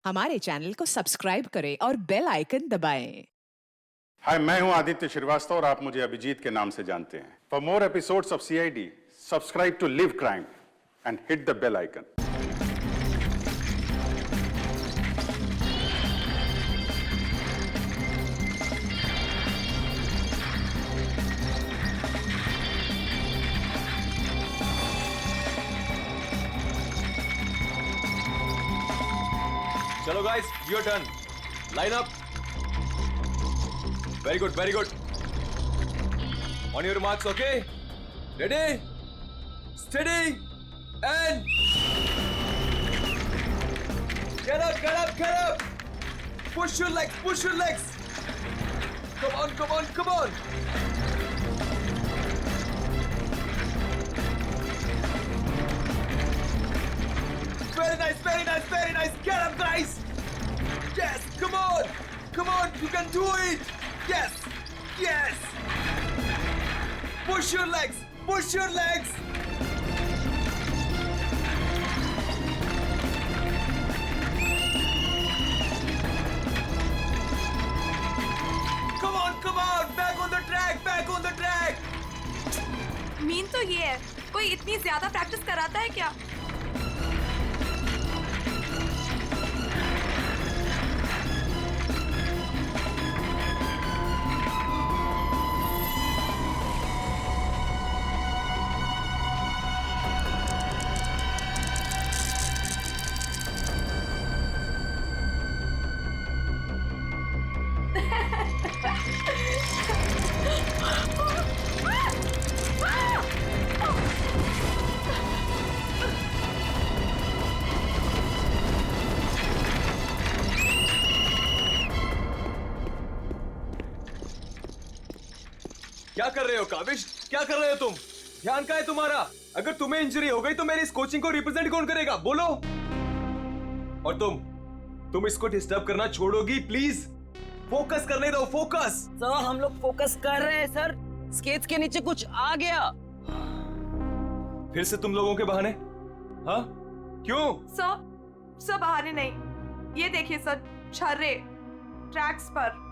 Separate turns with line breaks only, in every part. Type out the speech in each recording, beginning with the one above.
हमारे चैनल को सब्सक्राइब करें और बेल आइकन दबाएं।
हाय, मैं हूं आदित्य श्रीवास्तव और आप मुझे अभिजीत के नाम से जानते हैं। For more episodes of CID, subscribe to Liv Crime and hit the bell icon.
चलो guys, your turn. Line up. Very good, very good. On your marks, okay? Ready, steady and get up, get up, get up. Push your legs, push your legs. Come on, come on, come on. Very nice, very nice, very nice. Get up, guys. Yes, come on. Come on, you can do it. Yes, yes. Push your legs, push your legs. Come on, back on the track, back on the track.
Mean तो ये है, कोई इतनी ज्यादा practice कराता है क्या?
क्या कर रहे हो काविश? क्या कर रहे हो तुम? ध्यान कहाँ है तुम्हारा? अगर तुम्हें इंजरी हो गई तो मेरी इस कोचिंग को रिप्रेजेंट कौन करेगा? बोलो। और तुम इसको डिस्टर्ब करना छोड़ोगी प्लीज? फोकस करने दो, फोकस।
सर हम लोग फोकस कर रहे हैं सर। स्केच के नीचे कुछ आ गया।
फिर से तुम लोगों के बहाने? हाँ, क्यों?
सर बहाने नहीं, ये देखिए सर, छर्रे ट्रैक्स पर।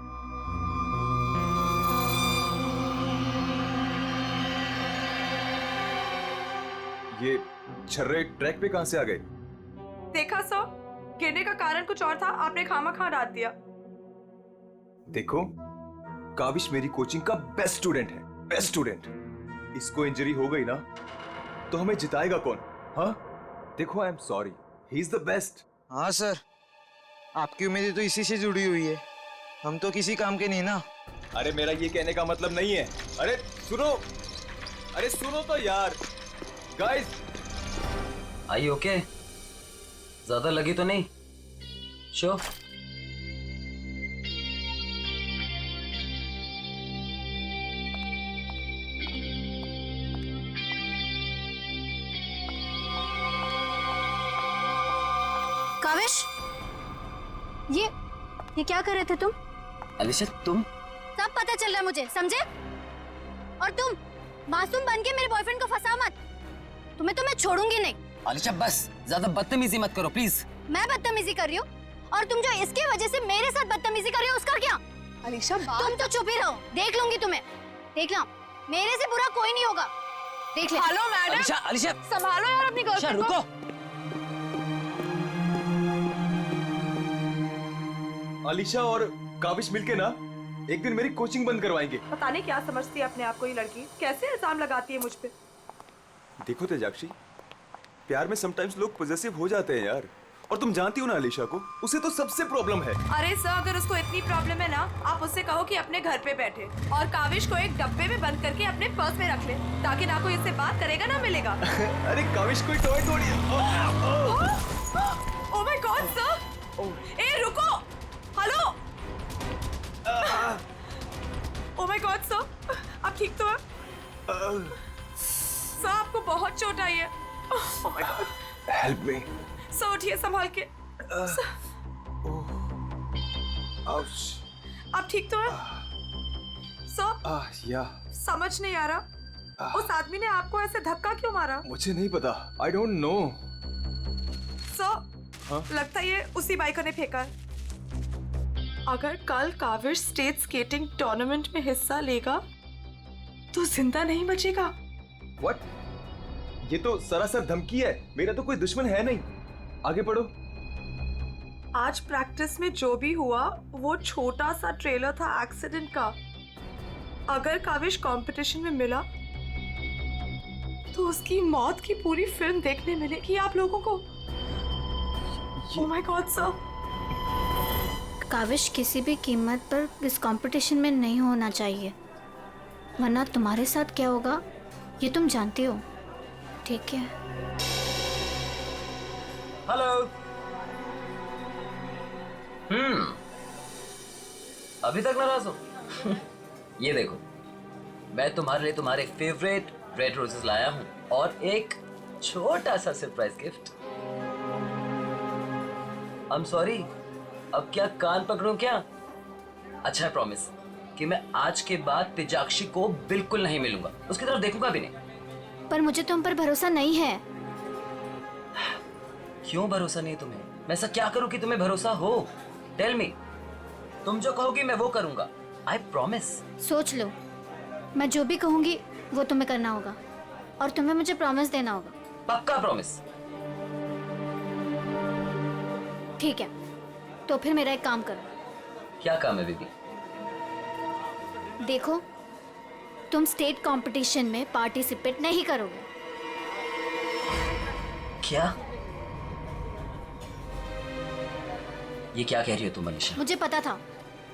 ये छर्रे ट्रैक पे कहां से आ गए?
देखा सर, गिरने का कारण कुछ और था, आपने खामा डाल दिया।
देखो, काविश मेरी कोचिंग का बेस्ट स्टूडेंट है, बेस्ट स्टूडेंट। इसको इंजरी हो गई ना तो हमें जिताएगा कौन? हाँ, देखो, I am sorry, he is the best.
हाँ सर, आपकी उम्मीदें तो इसी से जुड़ी हुई है, हम तो किसी काम के नहीं ना।
अरे मेरा ये कहने का मतलब नहीं है। अरे सुनो तो यार। गाइस,
आई ओके? ज्यादा लगी तो नहीं? शो
काविश, ये क्या कर रहे थे तुम?
अलीशा तुम?
सब पता चल रहा है मुझे, समझे? और तुम मासूम बन के मेरे बॉयफ्रेंड को फंसाओ मत, तुम्हें तो मैं छोड़ूंगी नहीं।
अलीशा बस, ज्यादा बदतमीजी मत करो प्लीज।
मैं बदतमीजी कर रही हूँ और तुम जो इसकी वजह से मेरे साथ बदतमीजी कर रही हो उसका क्या?
अलीशा
तुम तो चुप ही रहो, देख लूंगी तुम्हें, देख लो, मेरे से बुरा कोई नहीं होगा, देख ले।
हेलो मैडम,
अलीशा
संभालो यार अपनी गर्लफ्रेंड को।
रुको।
अलीशा और काविश मिलके ना एक दिन मेरी कोचिंग बंद करवाएंगे।
पता नहीं क्या समझती है अपने आप को ये लड़की, कैसे इल्जाम लगाती है मुझ पे।
देखो तेजाक्षी, प्यार में समटाइम्स लोग पॉजेसिव हो जाते हैं यार। और तुम जानती हो ना अलीशा को, उसे तो सबसे प्रॉब्लम है।
अरे सर, अगर उसको इतनी प्रॉब्लम है ना, आप उससे कहो कि अपने घर पे बैठे और काविश को एक डब्बे में बंद करके अपने पर्स में रख ले, ताकि ना कोई इससे बात करेगा ना मिलेगा।
अरे काविश कोई टॉय थोड़ी है।
ओह माय गॉड सर, ए रुको, hello. Oh my god sir, आप ठीक तो हैं? सर आपको बहुत चोट आई है। ओह my God,
help me.
Sir उठिए संभाल के। आप ठीक तो हैं? सर
या
समझ नहीं आ रहा, उस आदमी ने आपको ऐसे धक्का क्यों मारा?
मुझे नहीं पता, आई डोंट नो।
सर लगता है ये उसी बाइकर ने फेंका है। अगर कल काविश स्टेट स्केटिंग टूर्नामेंट में हिस्सा लेगा तो जिंदा नहीं बचेगा।
व्हाट? ये तो सरासर धमकी है। मेरा तो कोई दुश्मन है नहीं। आगे पढ़ो।
आज प्रैक्टिस में जो भी हुआ वो छोटा सा ट्रेलर था एक्सीडेंट का। अगर काविश कंपटीशन में मिला तो उसकी मौत की पूरी फिल्म देखने मिलेगी आप लोगों को। Oh my god sir.
Kavish किसी भी कीमत पर इस कंपटीशन में नहीं होना चाहिए, वरना तुम्हारे साथ क्या होगा ये तुम जानती हो, ठीक है?
हेलो। अभी तक नाराज हो? ये देखो, मैं तुम्हारे लिए तुम्हारे फेवरेट रेड रोजेस लाया हूँ और एक छोटा सा surprise gift. I am sorry, अब क्या कान पकड़ूं क्या? अच्छा, प्रॉमिस कि मैं आज के बाद तेजाक्षी को बिल्कुल नहीं मिलूंगा, उसकी तरफ देखूंगा भी नहीं।
पर मुझे तुम पर भरोसा नहीं है।
क्यों भरोसा नहीं तुम्हें? मैं ऐसा क्या करूं कि तुम्हें भरोसा हो? Tell me. तुम जो कहोगी मैं वो करूंगा। I promise.
सोच लो, मैं जो भी कहूंगी वो तुम्हें करना होगा और तुम्हें मुझे प्रॉमिस देना होगा।
पक्का प्रॉमिस?
ठीक है, तो फिर मेरा एक काम करो।
क्या काम है बेबी?
देखो, तुम स्टेट कंपटीशन में पार्टिसिपेट नहीं करोगे।
क्या? ये क्या कह रही हो तुम अलीशा?
मुझे पता था।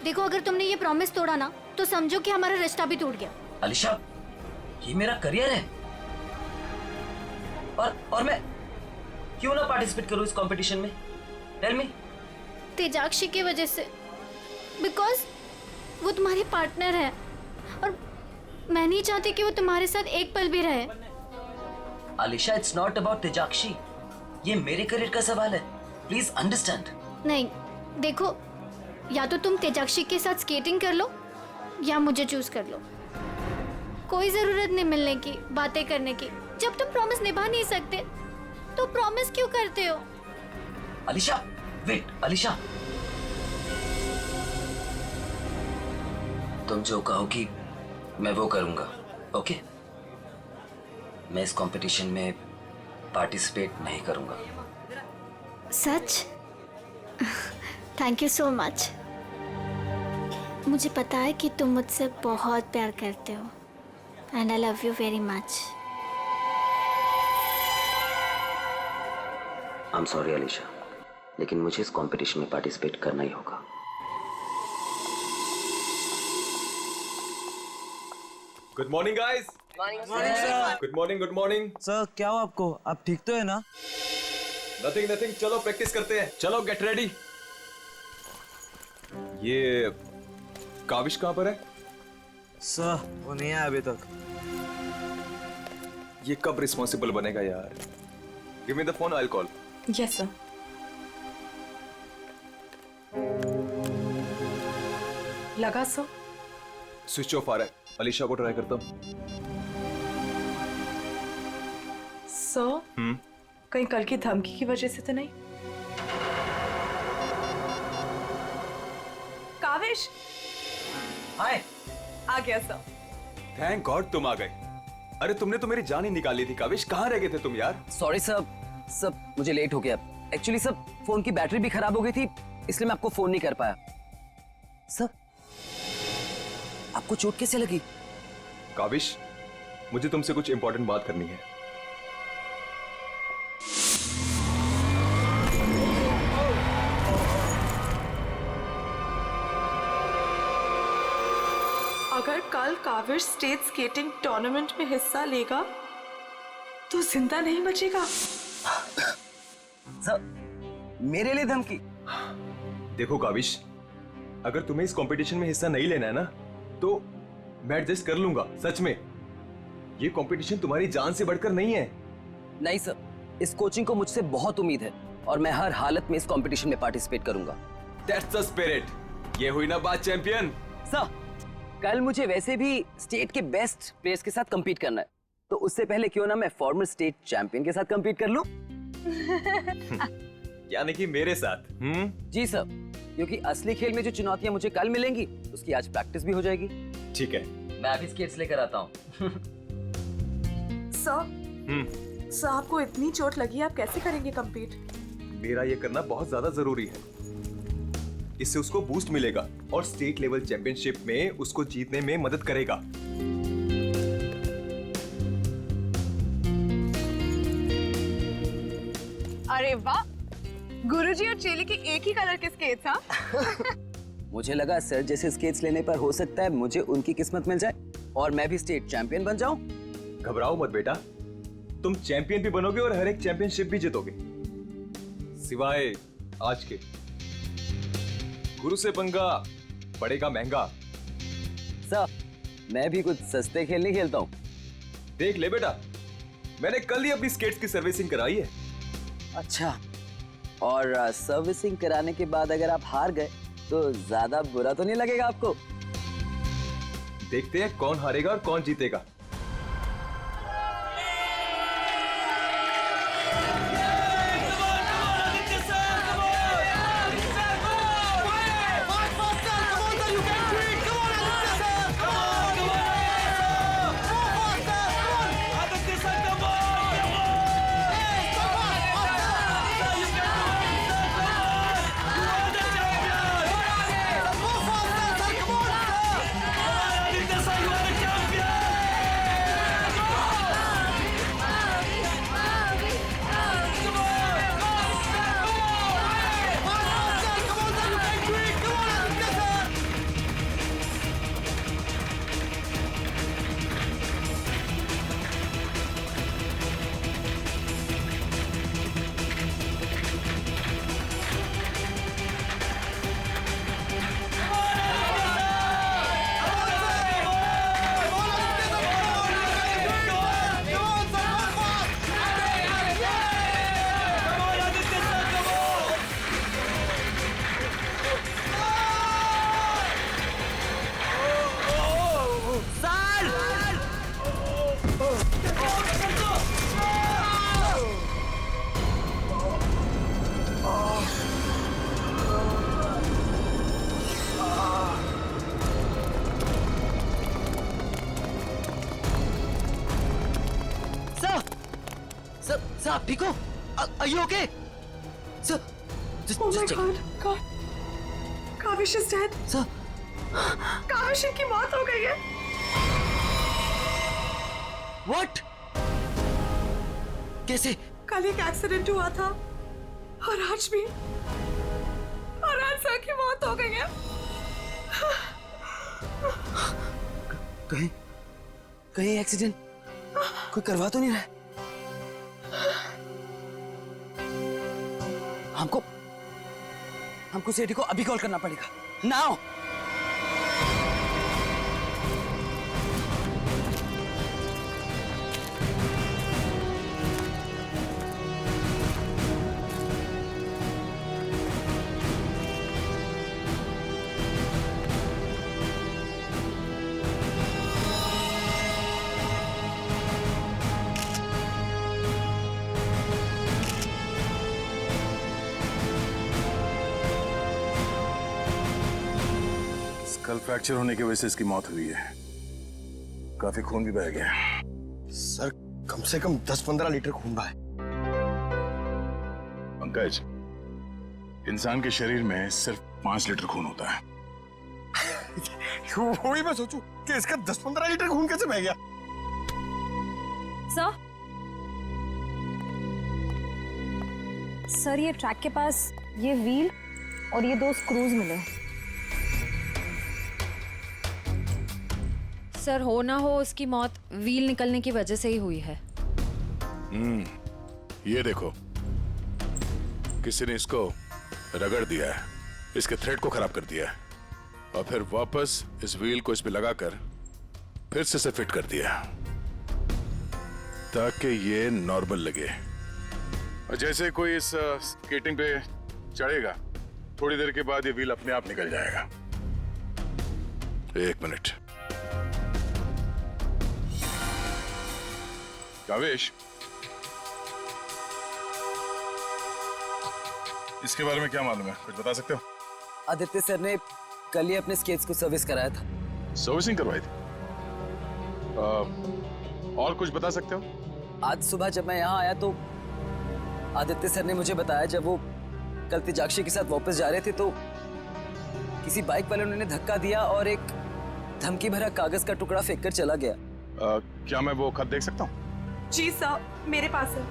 देखो, अगर तुमने ये प्रॉमिस तोड़ा ना तो समझो कि हमारा रिश्ता भी टूट गया।
अलीशा, ये मेरा करियर है और मैं क्यों ना पार्टिसिपेट करूं इस कंपटीशन में? Tell me.
तेजाक्षी की वजह से, बिकॉज वो तुम्हारी पार्टनर है और मैं नहीं चाहती कि वो तुम्हारे साथ एक पल भी रहे।
अलीशा, इट्स नॉट अबाउट तेजाक्षी, ये मेरे करियर का सवाल है। Please understand.
नहीं, देखो, या तो तुम तेजाक्षी के साथ स्केटिंग कर लो या मुझे चूज कर लो। कोई जरूरत नहीं मिलने की, बातें करने की। जब तुम प्रॉमिस निभा नहीं सकते तो प्रॉमिस क्यों करते हो?
अलीशा, वेट। अलीशा, तुम जो कहोगी मैं वो करूंगा, ओके? मैं इस कंपटीशन में पार्टिसिपेट नहीं करूंगा।
सच? Thank you so much. मुझे पता है कि तुम मुझसे बहुत प्यार करते हो and I love you very much.
I am sorry Alisha, लेकिन मुझे इस कंपटीशन में पार्टिसिपेट करना ही होगा।
Good morning guys.
Morning sir.
Good morning, good morning.
Sir क्या हो आपको? आप ठीक तो है ना?
नथिंग नथिंग, चलो प्रैक्टिस करते हैं। चलो गेट रेडी। ये काविश कहाँ पर है?
सर वो नहीं आया अभी तक।
ये कब रिस्पॉन्सिबल बनेगा यार? Give me the phone, I will call.
Yes sir. लगा सर?
स्विच ऑफ आ रहा है। अलीशा को ट्राई करता हूँ।
सर, कहीं कल की धमकी की वजह से तो नहीं? काविश
हाय।
आ गया सर।
थैंक गॉड तुम आ गए। अरे तुमने तो मेरी जान ही निकाली थी काविश। कहाँ रह गए थे तुम यार?
सॉरी सर, मुझे लेट हो गया। एक्चुअली सर, फोन की बैटरी भी खराब हो गई थी, इसलिए मैं आपको फोन नहीं कर पाया। सर, आपको चोट कैसे लगी?
काविश, मुझे तुमसे कुछ इंपॉर्टेंट बात करनी है।
अगर कल काविश स्टेट स्केटिंग टूर्नामेंट में हिस्सा लेगा तो जिंदा नहीं बचेगा।
सर, मेरे लिए धमकी?
देखो काविश, अगर तुम्हें इस कंपटीशन में हिस्सा नहीं लेना है ना तो मैं एडजस्ट कर लूंगा। सच में, ये कंपटीशन तुम्हारी जान से बढ़कर नहीं है।
नहीं सर, इस कोचिंग को मुझसे बहुत उम्मीद है और मैं हर हालत में इस कंपटीशन में पार्टिसिपेट करूंगा।
That's the spirit. ये हुई ना बात चैंपियन।
सर, कल मुझे वैसे भी स्टेट के बेस्ट प्लेयर्स के साथ compete करना है, तो उससे पहले क्यों ना मैं फॉर्मर स्टेट चैंपियन के साथ compete कर लूं?
यानी कि मेरे साथ।
जी सर, क्योंकि असली खेल में जो चुनौतियां मुझे कल मिलेंगी उसकी आज प्रैक्टिस भी हो जाएगी।
ठीक है।
मैं अभी स्केट्स लेकर आता हूँ।
सर आपको इतनी चोट लगी, आप कैसे करेंगे compete?
मेरा ये करना बहुत ज्यादा जरूरी है। इससे उसको बूस्ट मिलेगा और स्टेट लेवल चैंपियनशिप में उसको जीतने में मदद करेगा।
अरे वाह, गुरुजी और चेली के एक ही कलर के स्केट्स। हाँ,
मुझे लगा सर जैसे स्केट्स लेने पर हो सकता है मुझे उनकी किस्मत मिल जाए और मैं भी स्टेट चैंपियन बन जाऊं।
घबराओ मत बेटा, तुम चैंपियन भी बनोगे और हर एक चैंपियनशिप भी जीतोगे, सिवाय आज के। गुरु से पंगा पड़ेगा महंगा।
सर मैं भी कुछ सस्ते खेल नहीं खेलता हूँ।
देख ले बेटा, मैंने कल ही अपनी स्केट्स की सर्विसिंग कराई है।
अच्छा, और सर्विसिंग कराने के बाद अगर आप हार गए तो ज्यादा बुरा तो नहीं लगेगा आपको?
देखते हैं कौन हारेगा और कौन जीतेगा।
सर आप ठीक हो? Are you okay? Sir,
Oh my
check.
God, Kaavish is dead.
Sir,
Kaavish की मौत हो गई है।
what? कैसे?
कल एक एक्सीडेंट हुआ था और आज भी, और आज सर की मौत हो गई है।
कहीं एक्सीडेंट कोई करवा तो नहीं रहा? हमको सेठी को अभी कॉल करना पड़ेगा। नाउ।
कल फ्रैक्चर होने की वजह से इसकी मौत हुई है। काफी खून भी बह गया।
सर कम से कम 10-15 लीटर खून बहा है।
पंकज, इंसान के शरीर में सिर्फ 5 लीटर खून होता है।
वही मैं सोचूं कि इसका 10-15 लीटर खून कैसे बह गया।
सर ये ट्रैक के पास ये व्हील और ये 2 स्क्रूज मिले।
सर हो ना हो उसकी मौत व्हील निकलने की वजह से ही हुई है।
ये देखो, किसी ने इसको रगड़ दिया है, इसके थ्रेड को खराब कर दिया है और फिर वापस इस व्हील को इस पे लगाकर फिर से इसे फिट कर दिया ताकि ये नॉर्मल लगे। और जैसे कोई इस स्केटिंग पे चढ़ेगा, थोड़ी देर के बाद ये व्हील अपने आप निकल जाएगा। 1 मिनट। कावेश, इसके बारे में क्या मालूम है, कुछ बता सकते हो?
आदित्य सर ने कल ही अपने स्केट्स को सर्विस कराया था।
सर्विसिंग करवाई थी? और कुछ बता सकते हो?
आज सुबह जब मैं यहाँ आया तो आदित्य सर ने मुझे बताया जब वो कल तेजाक्षी के साथ वापस जा रहे थे तो किसी बाइक वाले ने धक्का दिया और एक धमकी भरा कागज का टुकड़ा फेंक कर चला गया।
क्या मैं वो खत देख सकता हूँ?
जी सर, मेरे पास है।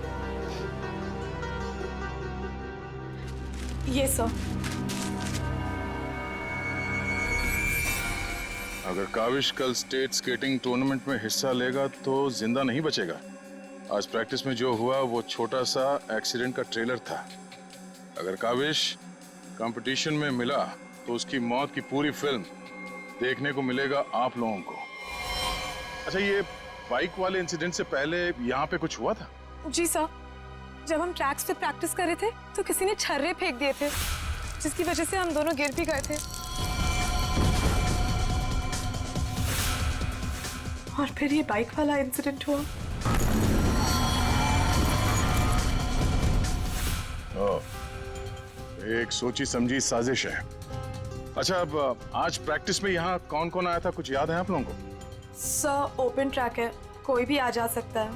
ये सर।
अगर काविश कल स्टेट स्केटिंग टूर्नामेंट में हिस्सा लेगा तो जिंदा नहीं बचेगा। आज प्रैक्टिस में जो हुआ वो छोटा सा एक्सीडेंट का ट्रेलर था। अगर काविश कंपटीशन में मिला तो उसकी मौत की पूरी फिल्म देखने को मिलेगा आप लोगों को। अच्छा, ये बाइक वाले इंसिडेंट से पहले यहाँ पे कुछ हुआ था?
जी सर, जब हम ट्रैक्स पे प्रैक्टिस कर रहे थे तो किसी ने छर्रे फेंक दिए थे जिसकी वजह से हम दोनों गिर भी गए थे और फिर ये बाइक वाला इंसिडेंट हुआ।
एक सोची समझी साजिश है। अच्छा, अब आज प्रैक्टिस में यहाँ कौन कौन आया था, कुछ याद है आप लोगों को?
सर, ओपन ट्रैक है, कोई भी आ जा सकता है।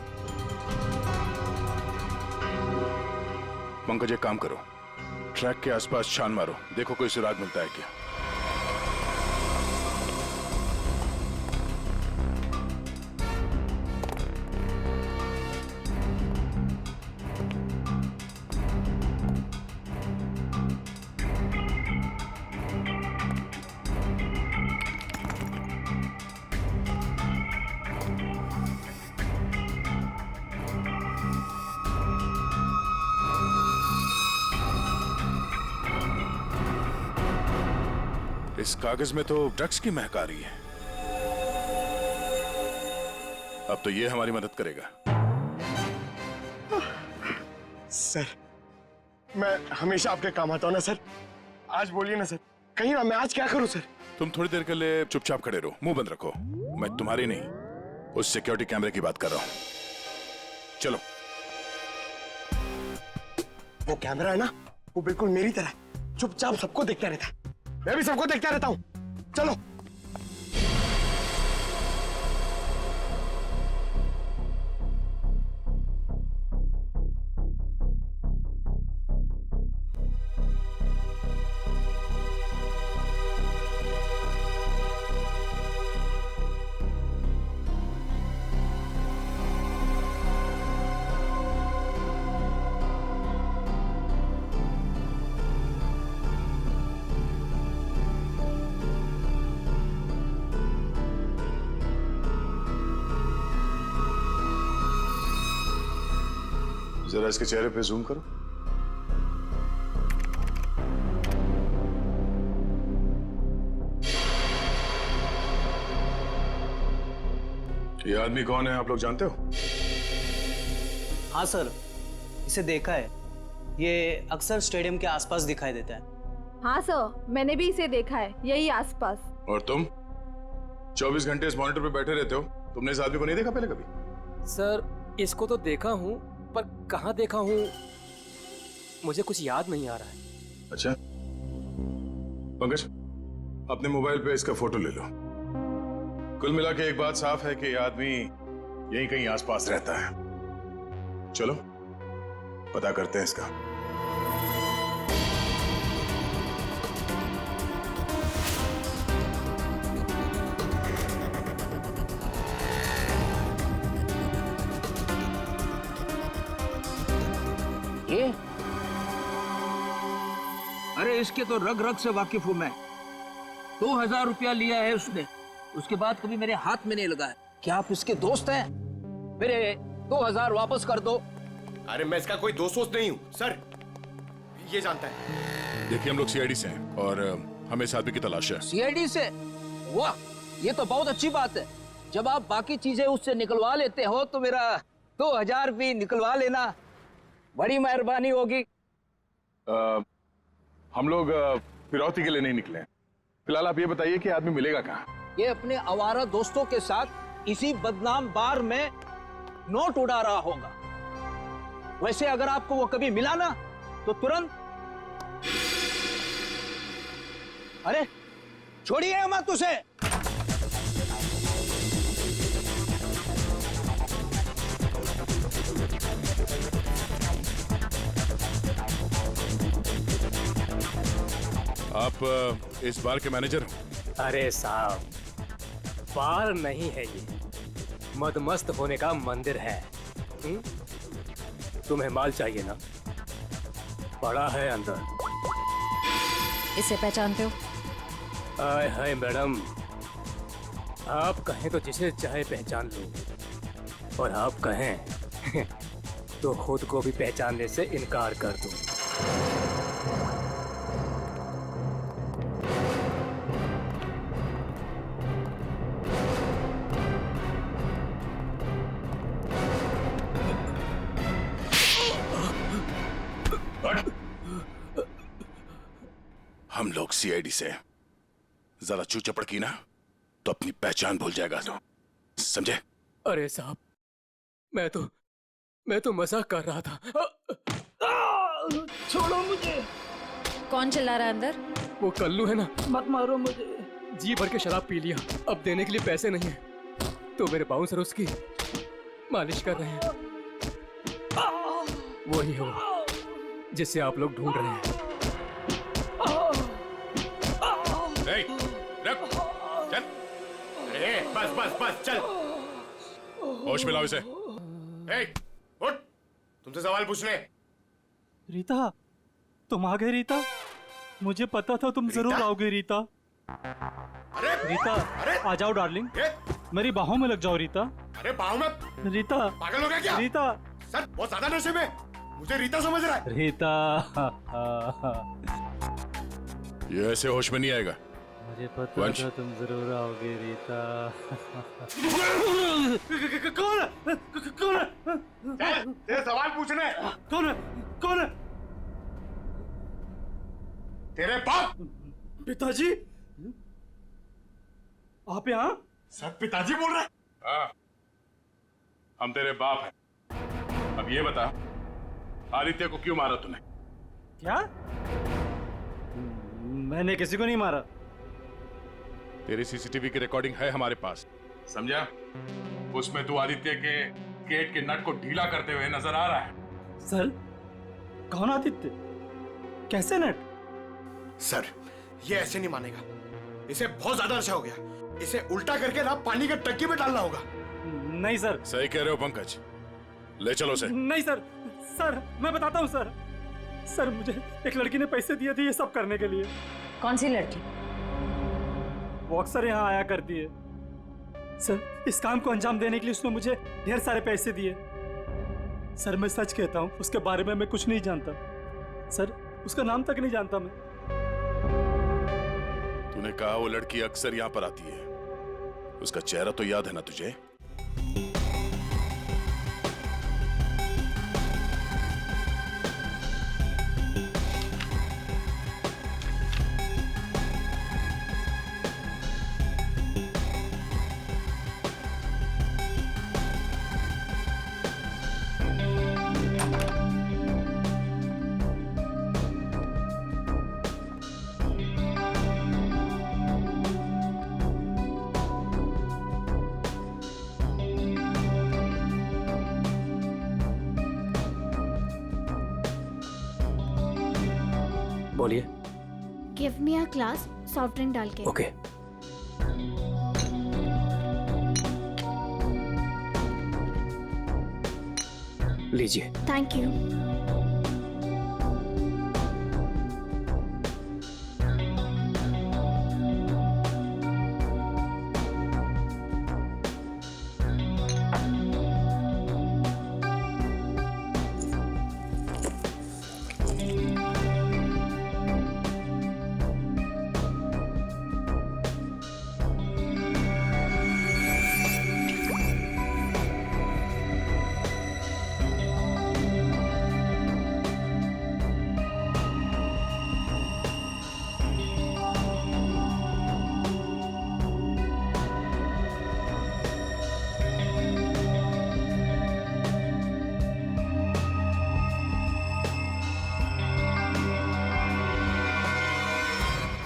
पंकज, एक काम करो, ट्रैक के आसपास छान मारो, देखो कोई सुराग मिलता है क्या। इस कागज में तो ड्रग्स की महक आ रही है। अब तो ये हमारी मदद करेगा।
सर, मैं हमेशा आपके काम आता हूँ ना सर। आज बोलिए ना सर, कहीं ना मैं आज क्या करूँ सर?
तुम थोड़ी देर के लिए चुपचाप खड़े रहो, मुंह बंद रखो। मैं तुम्हारी नहीं, उस सिक्योरिटी कैमरे की बात कर रहा हूं। चलो।
वो कैमरा है ना, वो बिल्कुल मेरी तरह चुपचाप सबको देखता रहता है। मैं भी सबको देखता रहता हूँ। चलो।
जरा इसके चेहरे पे जूम करो। ये आदमी कौन है, आप लोग जानते हो?
हाँ सर, इसे देखा है। ये अक्सर स्टेडियम के आसपास दिखाई देता है।
हाँ सर, मैंने भी इसे देखा है, यही आसपास।
और तुम 24 घंटे इस मॉनिटर पे बैठे रहते हो, तुमने इस आदमी को नहीं देखा पहले कभी?
सर, इसको तो देखा हूँ, पर कहाँ देखा हूँ मुझे कुछ याद नहीं आ रहा है।
अच्छा, पंकज, अपने मोबाइल पे इसका फोटो ले लो। कुल मिला के एक बात साफ है कि ये आदमी यहीं कहीं आसपास रहता है। चलो पता करते हैं इसका।
ये? अरे इसके तो रग रग से वाकिफ हूं मैं। 2000 रुपया लिया है उसने, उसके बाद कभी मेरे हाथ में नहीं लगा है। क्या आप इसके दोस्त हैं? मेरे 2000 वापस कर दो।
अरे मैं इसका कोई दोस्त नहीं हूँ सर, ये जानता है।
देखिए, हम लोग सीआईडी से हैं और हमें इस आदमी की तलाश है।
सीआईडी से? वाह, ये तो बहुत अच्छी बात है। जब आप बाकी चीजें उससे निकलवा लेते हो तो मेरा 2000 भी निकलवा लेना, बड़ी मेहरबानी होगी।
हम लोग फिरौती के लिए नहीं निकले हैं। फिलहाल आप ये बताइए कि आदमी मिलेगा कहाँ?
ये अपने आवारा दोस्तों के साथ इसी बदनाम बार में नोट उड़ा रहा होगा। वैसे अगर आपको वो कभी मिला ना तो तुरंत अरे छोड़िए मत उसे।
आप इस बार के मैनेजर हो?
अरे साहब, बार नहीं है ये, मदमस्त होने का मंदिर है। तुम्हें माल चाहिए ना, पड़ा है अंदर।
इसे पहचानते हो?
आय हाय मैडम, आप कहें तो जिसे चाहे पहचान लो, और आप कहें तो खुद को भी पहचानने से इनकार कर दूं।
हम लोग सीआईडी से जरा चू चपड़ की ना तो अपनी पहचान भूल जाएगा, तो समझे?
अरे साहब, मैं तो मजाक कर रहा था।
छोड़ो मुझे।
कौन चिल्ला रहा है अंदर?
वो कल्लू है ना,
मत मारो मुझे।
जी भर के शराब पी लिया, अब देने के लिए पैसे नहीं है, तो मेरे बाउंसर उसकी मालिश कर रहे हैं। वही है वो जिसे आप लोग ढूंढ रहे हैं।
चल,
बस बस बस चल।
होश मिलाओ इसे।
उठ, तुमसे सवाल पूछने।
रीता, तुम आ गए रीता? मुझे पता था तुम जरूर आओगे रीता।
अरे
रीता, आ जाओ डार्लिंग, मेरी बाहों में लग जाओ रीता।
अरे बाहों में?
रीता,
पागल हो गया क्या?
रीता,
सर बहुत ज्यादा नशे में, मुझे रीता समझ रहा है।
रीता।
ये ऐसे होश में नहीं आएगा।
मुझे पता था तुम जरूर आओगे रीता।
कौन है? कौन है? तेरे सवाल पूछने। कौन है? कौन है? तेरे बाप।
पिताजी, आप यहाँ?
सर पिताजी बोल रहे हैं?
हाँ, हम तेरे बाप हैं। अब ये बता, आदित्य को क्यों मारा तूने?
क्या? मैंने किसी को नहीं मारा।
तेरी सीसीटीवी की रिकॉर्डिंग है हमारे पास, समझा? उसमें तू आदित्य के गेट के नट को ढीला करते हुए नजर आ रहा है।
सर, कौन आदित्य? कैसे नट?
सर, ये ऐसे नहीं मानेगा, इसे बहुत ज्यादा नशा हो गया, इसे उल्टा करके ना पानी के टंकी में डालना होगा।
नहीं सर।
सही कह रहे हो पंकज, ले चलो उसे।
नहीं सर, सर मैं बताता हूँ सर। सर मुझे एक लड़की ने पैसे दिए थे ये सब करने के लिए।
कौन सी लड़की?
वो अक्सर यहाँ आया करती है सर। इस काम को अंजाम देने के लिए उसने मुझे ढेर सारे पैसे दिए। सर मैं सच कहता हूँ, उसके बारे में मैं कुछ नहीं जानता सर, उसका नाम तक नहीं जानता मैं।
तूने कहा वो लड़की अक्सर यहाँ पर आती है, उसका चेहरा तो याद है ना तुझे?
बोलिए।
Give me a glass soft drink डाल के।
ओके। लीजिए।
Thank you.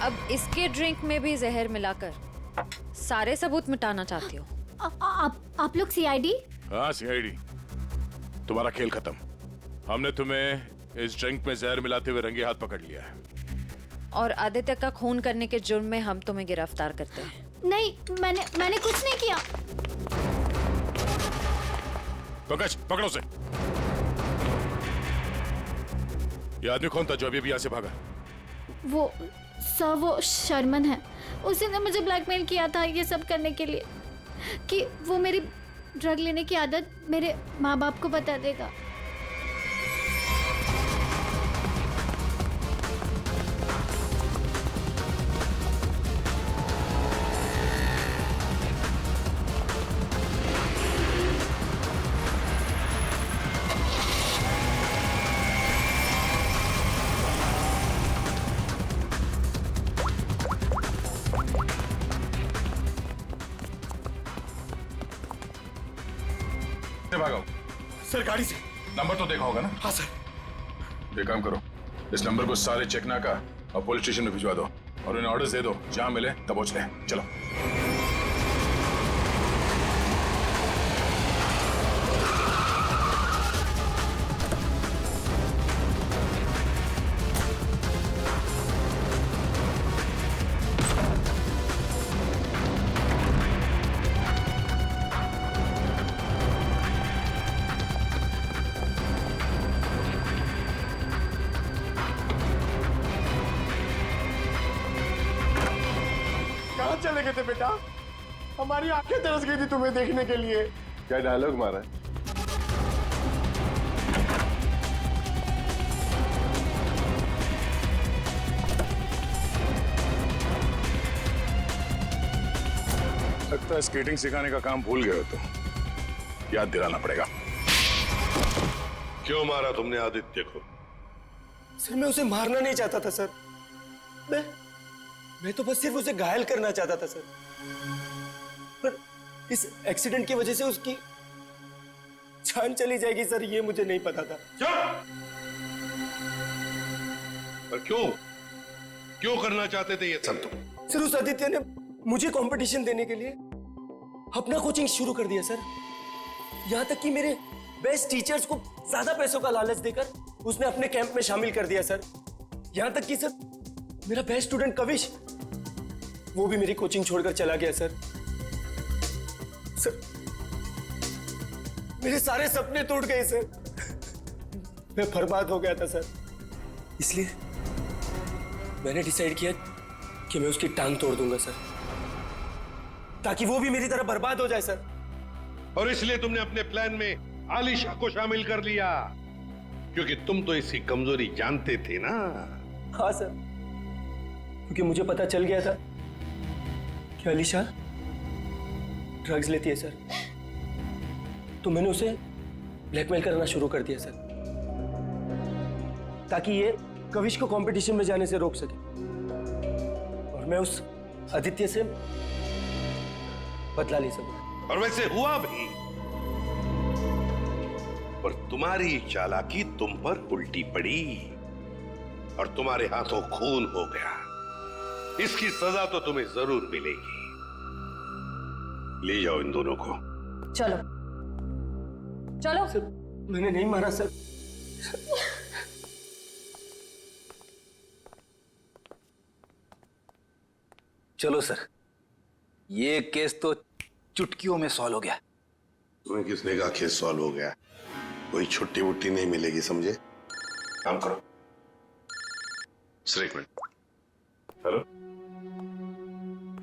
अब इसके ड्रिंक में भी जहर मिलाकर सारे सबूत मिटाना चाहती हो?
आप लोग सीआईडी?
हाँ सीआईडी। तुम्हारा खेल खत्म। हमने तुम्हें इस ड्रिंक में जहर मिलाते हुए रंगे हाथ पकड़ लिया है।
और आदित्य का खून करने के जुर्म में हम तुम्हें गिरफ्तार करते हैं।
नहीं, मैंने कुछ नहीं किया।
पंकज पकड़ो उसे। ये आदमी कौन था जो अभी यहाँ से भागा?
वो सर, वो शर्मन है। उसी ने मुझे ब्लैकमेल किया था ये सब करने के लिए, कि वो मेरी ड्रग लेने की आदत मेरे माँ बाप को बता देगा।
भागा
सर गाड़ी से।
नंबर तो देखा होगा ना?
हाँ सर।
एक काम करो, इस नंबर को सारे चेकना का और पुलिस स्टेशन में भिजवा दो और उन्हें ऑर्डर्स दे दो, जहां मिले तब पहुंच ले। चलो।
कहाँ चले गए थे बेटा? हमारी आंखें तरस गई थी तुम्हें देखने के लिए।
क्या डायलॉग मारा है?
लगता है स्केटिंग सिखाने का काम भूल गए हो तुम। याद दिलाना पड़ेगा।
क्यों मारा तुमने आदित्य को?
सर मैं उसे मारना नहीं चाहता था सर। मैं तो बस सिर्फ उसे घायल करना चाहता था सर। पर इस एक्सीडेंट की वजह से उसकी जान चली जाएगी सर, ये मुझे नहीं पता था।
पर क्यों करना चाहते थे ये सब तुम?
सर उस आदित्य ने मुझे कंपटीशन देने के लिए अपना कोचिंग शुरू कर दिया सर। यहां तक कि मेरे बेस्ट टीचर्स को ज्यादा पैसों का लालच देकर उसने अपने कैंप में शामिल कर दिया सर। यहां तक कि सर मेरा बेस्ट स्टूडेंट कविश, वो भी मेरी कोचिंग छोड़कर चला गया सर। सर मेरे सारे सपने टूट गए सर। मैं बर्बाद हो गया था सर। इसलिए मैंने डिसाइड किया कि मैं उसकी टांग तोड़ दूंगा सर, ताकि वो भी मेरी तरह बर्बाद हो जाए सर।
और इसलिए तुमने अपने प्लान में आलिशा को शामिल कर लिया, क्योंकि तुम तो इसकी कमजोरी जानते थे ना।
हाँ सर, क्योंकि मुझे पता चल गया था कि आलिशा ड्रग्स लेती है सर, तो मैंने उसे ब्लैकमेल करना शुरू कर दिया सर, ताकि ये कविश को कंपटीशन में जाने से रोक सके और मैं उस आदित्य से बदला ले सकूं।
और वैसे हुआ भी, पर तुम्हारी चालाकी तुम पर उल्टी पड़ी और तुम्हारे हाथों खून हो गया। इसकी सजा तो तुम्हें जरूर मिलेगी। ले जाओ इन दोनों को।
चलो चलो।
सर मैंने नहीं मारा सर।
चलो सर, ये केस तो चुटकियों में सॉल्व हो गया।
तुम्हें किसने कहा केस सॉल्व हो गया? कोई छुट्टी वुट्टी नहीं मिलेगी, समझे? काम करो। सर एक मिनट।
हेलो,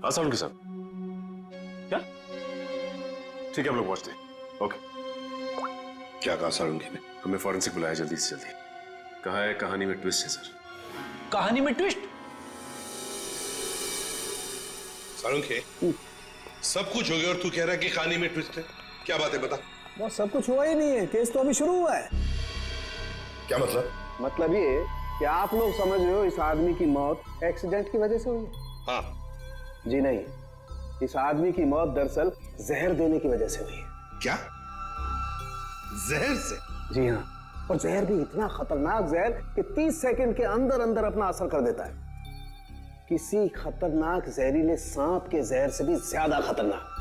हाँ सालुंकी साहब। क्या? ठीक है, हम लोग पहुंचते हैं। ओके।
क्या कहा सालुंकी ने?
हमें फॉरेंसिक बुलाया जल्दी से जल्दी। कहा है कहानी में ट्विस्ट है सर।
कहानी में ट्विस्ट?
सालुंकी, सब कुछ हो गया और तू कह रहा है कि कहानी में ट्विस्ट है? क्या बात है, बता।
वो सब कुछ हुआ ही नहीं है, केस तो अभी शुरू हुआ है।
क्या मतलब?
मतलब ये कि आप लोग समझ रहे हो इस आदमी की मौत एक्सीडेंट की वजह से हुई है।
हाँ।
जी नहीं, इस आदमी की मौत दरअसल जहर देने की वजह से हुई है।
क्या? जहर से?
जी हाँ, और जहर भी इतना खतरनाक जहर कि 30 सेकंड के अंदर अंदर अपना असर कर देता है। किसी खतरनाक जहरीले सांप के जहर से भी ज्यादा खतरनाक।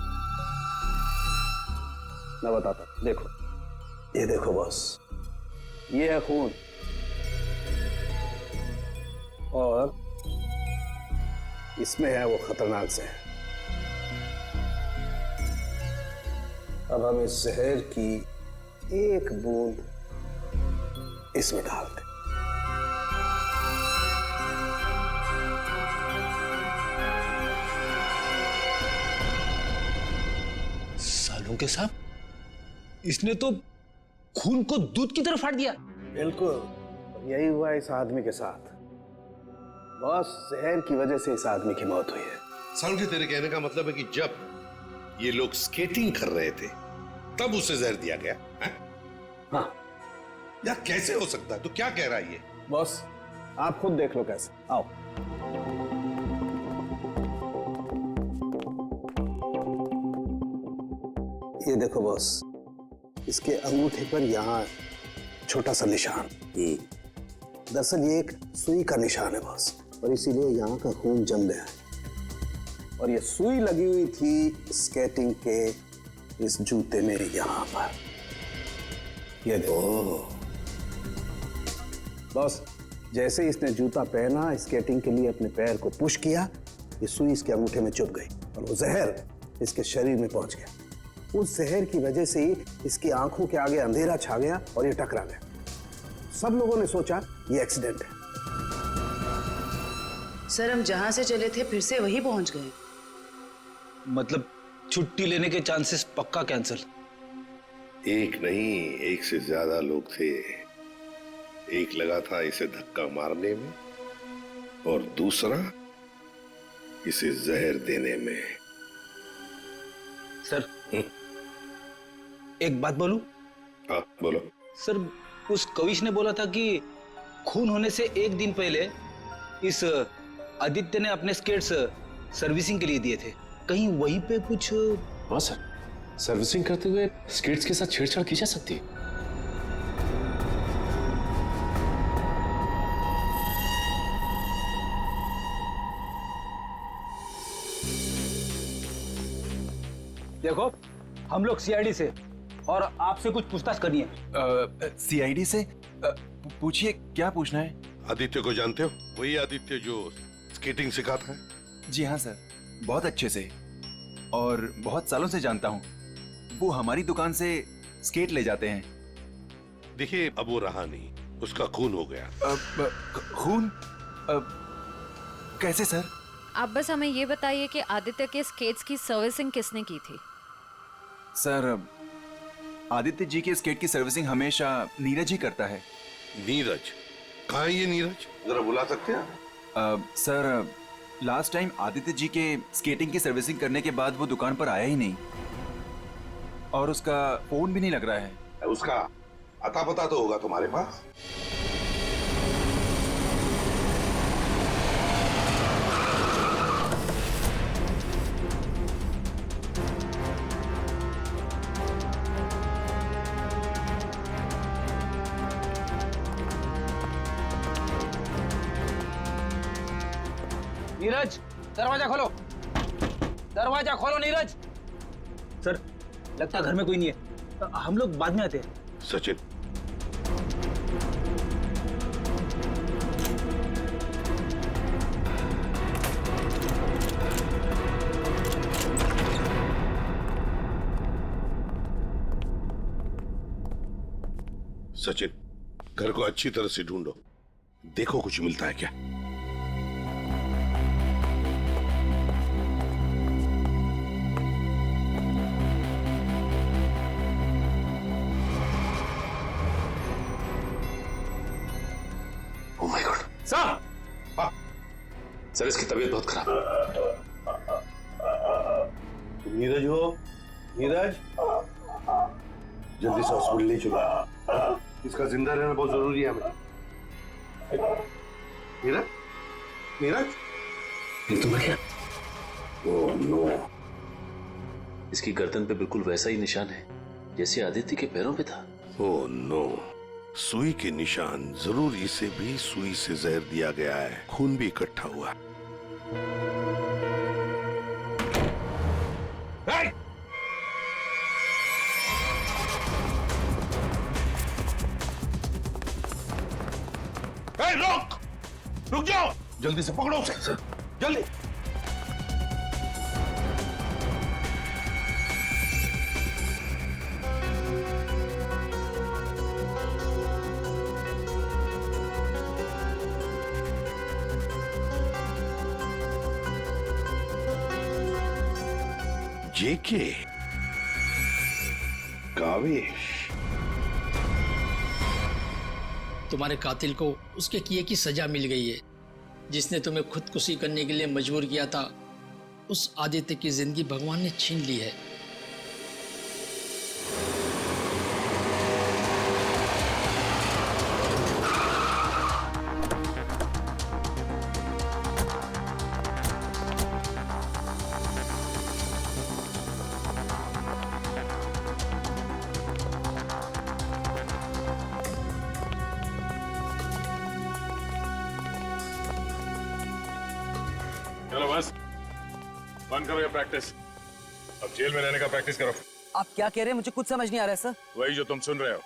मैं बताता हूं, देखो, ये देखो बॉस, ये है खून और इसमें है वो खतरनाक जहर। अब हम इस जहर की एक बूंद इसमें डाल दें।
सालों के साथ इसने तो खून को दूध की तरह फाड़ दिया।
बिल्कुल, यही हुआ इस आदमी के साथ। बॉस, जहर की वजह से इस आदमी की मौत हुई है।
सालुंके, तेरे कहने का मतलब है कि जब ये लोग स्केटिंग कर रहे थे तब उसे जहर दिया गया है?
हाँ।
यार कैसे हो सकता है? तो क्या कह रहा है ये?
बॉस, आप खुद देख लो कैसे। आओ। ये देखो बॉस, इसके अंगूठे पर यहाँ छोटा सा निशान। दरअसल ये एक सुई का निशान है बॉस, और इसीलिए यहाँ का खून जम गया है। और ये सुई लगी हुई थी स्केटिंग के इस जूते में यहाँ पर। ये देखो बॉस, जैसे इसने जूता पहना, स्केटिंग के लिए अपने पैर को पुश किया, ये सुई इसके अंगूठे में चुभ गई और वो जहर इसके शरीर में पहुंच गया। उस जहर की वजह से ही इसकी आंखों के आगे अंधेरा छा गया और ये टकरा गया। सब लोगों ने सोचा ये एक्सीडेंट है।
सर, हम जहां से चले थे फिर से वही पहुंच गए।
मतलब छुट्टी लेने के चांसेस पक्का कैंसिल।
एक नहीं, एक से ज्यादा लोग थे। एक लगा था इसे धक्का मारने में और दूसरा इसे जहर देने में।
सर, एक बात बोलूं?
हाँ, बोलो।
सर, उस कविश ने बोला था कि खून होने से एक दिन पहले इस आदित्य ने अपने स्केट्स सर्विसिंग के लिए दिए थे। कहीं वहीं पे कुछ?
हाँ सर, सर्विसिंग करते हुए स्केट्स के साथ छेड़छाड़ की जा सकती है।
देखो, हम लोग सीआईडी से और आपसे कुछ पूछताछ करनी है।
सीआईडी से? पूछिए, क्या पूछना है?
आदित्य को जानते हो? वही आदित्य जो स्केटिंग सिखाता है?
जी हाँ सर, बहुत अच्छे से और बहुत सालों से जानता हूँ। वो हमारी दुकान से स्केट ले जाते हैं।
देखिए, अब वो रहा नहीं, उसका खून हो गया।
खून? कैसे सर?
आप बस हमें ये बताइए कि आदित्य के स्केट्स की सर्विसिंग किसने की थी?
सर, आदित्य जी के स्केट की सर्विसिंग हमेशा नीरज ही करता है।
नीरज? कहाँ है ये नीरज? जरा बुला सकते हैं?
Sir, last time Aditya ji के स्केटिंग की सर्विसिंग करने के बाद वो दुकान पर आया ही नहीं और उसका फोन भी नहीं लग रहा है।
उसका अता पता तो होगा तुम्हारे पास?
नीरज, दरवाजा खोलो। दरवाजा खोलो नीरज। सर, लगता घर में कोई नहीं है, हम लोग बाद में आते हैं।
सचिन, सचिन, घर को अच्छी तरह से ढूंढो, देखो कुछ मिलता है क्या।
सर! सर, इसकी तबीयत बहुत खराब है।
नीरज हो? नीरज, जल्दी से हॉस्पिटल ले चलो, इसका जिंदा रहना बहुत जरूरी है हमें। नीरज, नीरज,
ये तो मर गया।
Oh no.
इसकी गर्दन पे बिल्कुल वैसा ही निशान है जैसे आदित्य के पैरों पे था।
ओह नो, सुई के निशान, जरूर इसे भी सुई से जहर दिया गया है, खून भी इकट्ठा हुआ। रोक, रुक जाओ, जल्दी से पकड़ो उसे, जल्दी। जेके, कावेश,
तुम्हारे कातिल को उसके किए की सजा मिल गई है। जिसने तुम्हें खुदकुशी करने के लिए मजबूर किया था, उस आदित्य की जिंदगी भगवान ने छीन ली है।
चलो बस बंद करो ये प्रैक्टिस, अब जेल में रहने का प्रैक्टिस करो।
आप क्या कह रहे हैं? मुझे कुछ समझ नहीं आ रहा है सर।
वही जो तुम सुन रहे हो।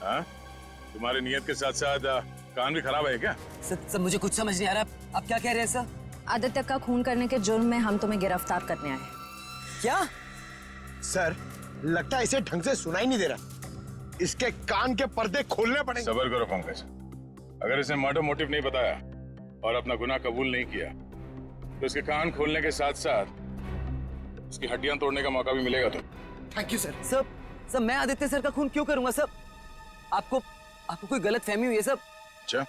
हाँ, तुम्हारी नियत के साथ साथ कान भी खराब है क्या?
सर मुझे कुछ समझ नहीं आ रहा, आप क्या कह रहे हैं सर?
आदित्य का खून करने के जुर्म में हम तुम्हें गिरफ्तार करने आए।
क्या?
सर, लगता है इसे ढंग से सुनाई नहीं दे रहा। इसके कान के पर्दे खोलने पड़ेंगे।
सबर करो पंकज, अगर इसने मर्डर मोटिव नहीं बताया और अपना गुनाह कबूल नहीं किया तो इसके कान खोलने के साथ साथ उसकी हड्डियां तोड़ने का मौका भी मिलेगा। तो
थैंक यू सर।
सर मैं आदित्य सर का खून क्यों करूंगा सर? आपको कोई गलत फहमी हुई है सर?
अच्छा,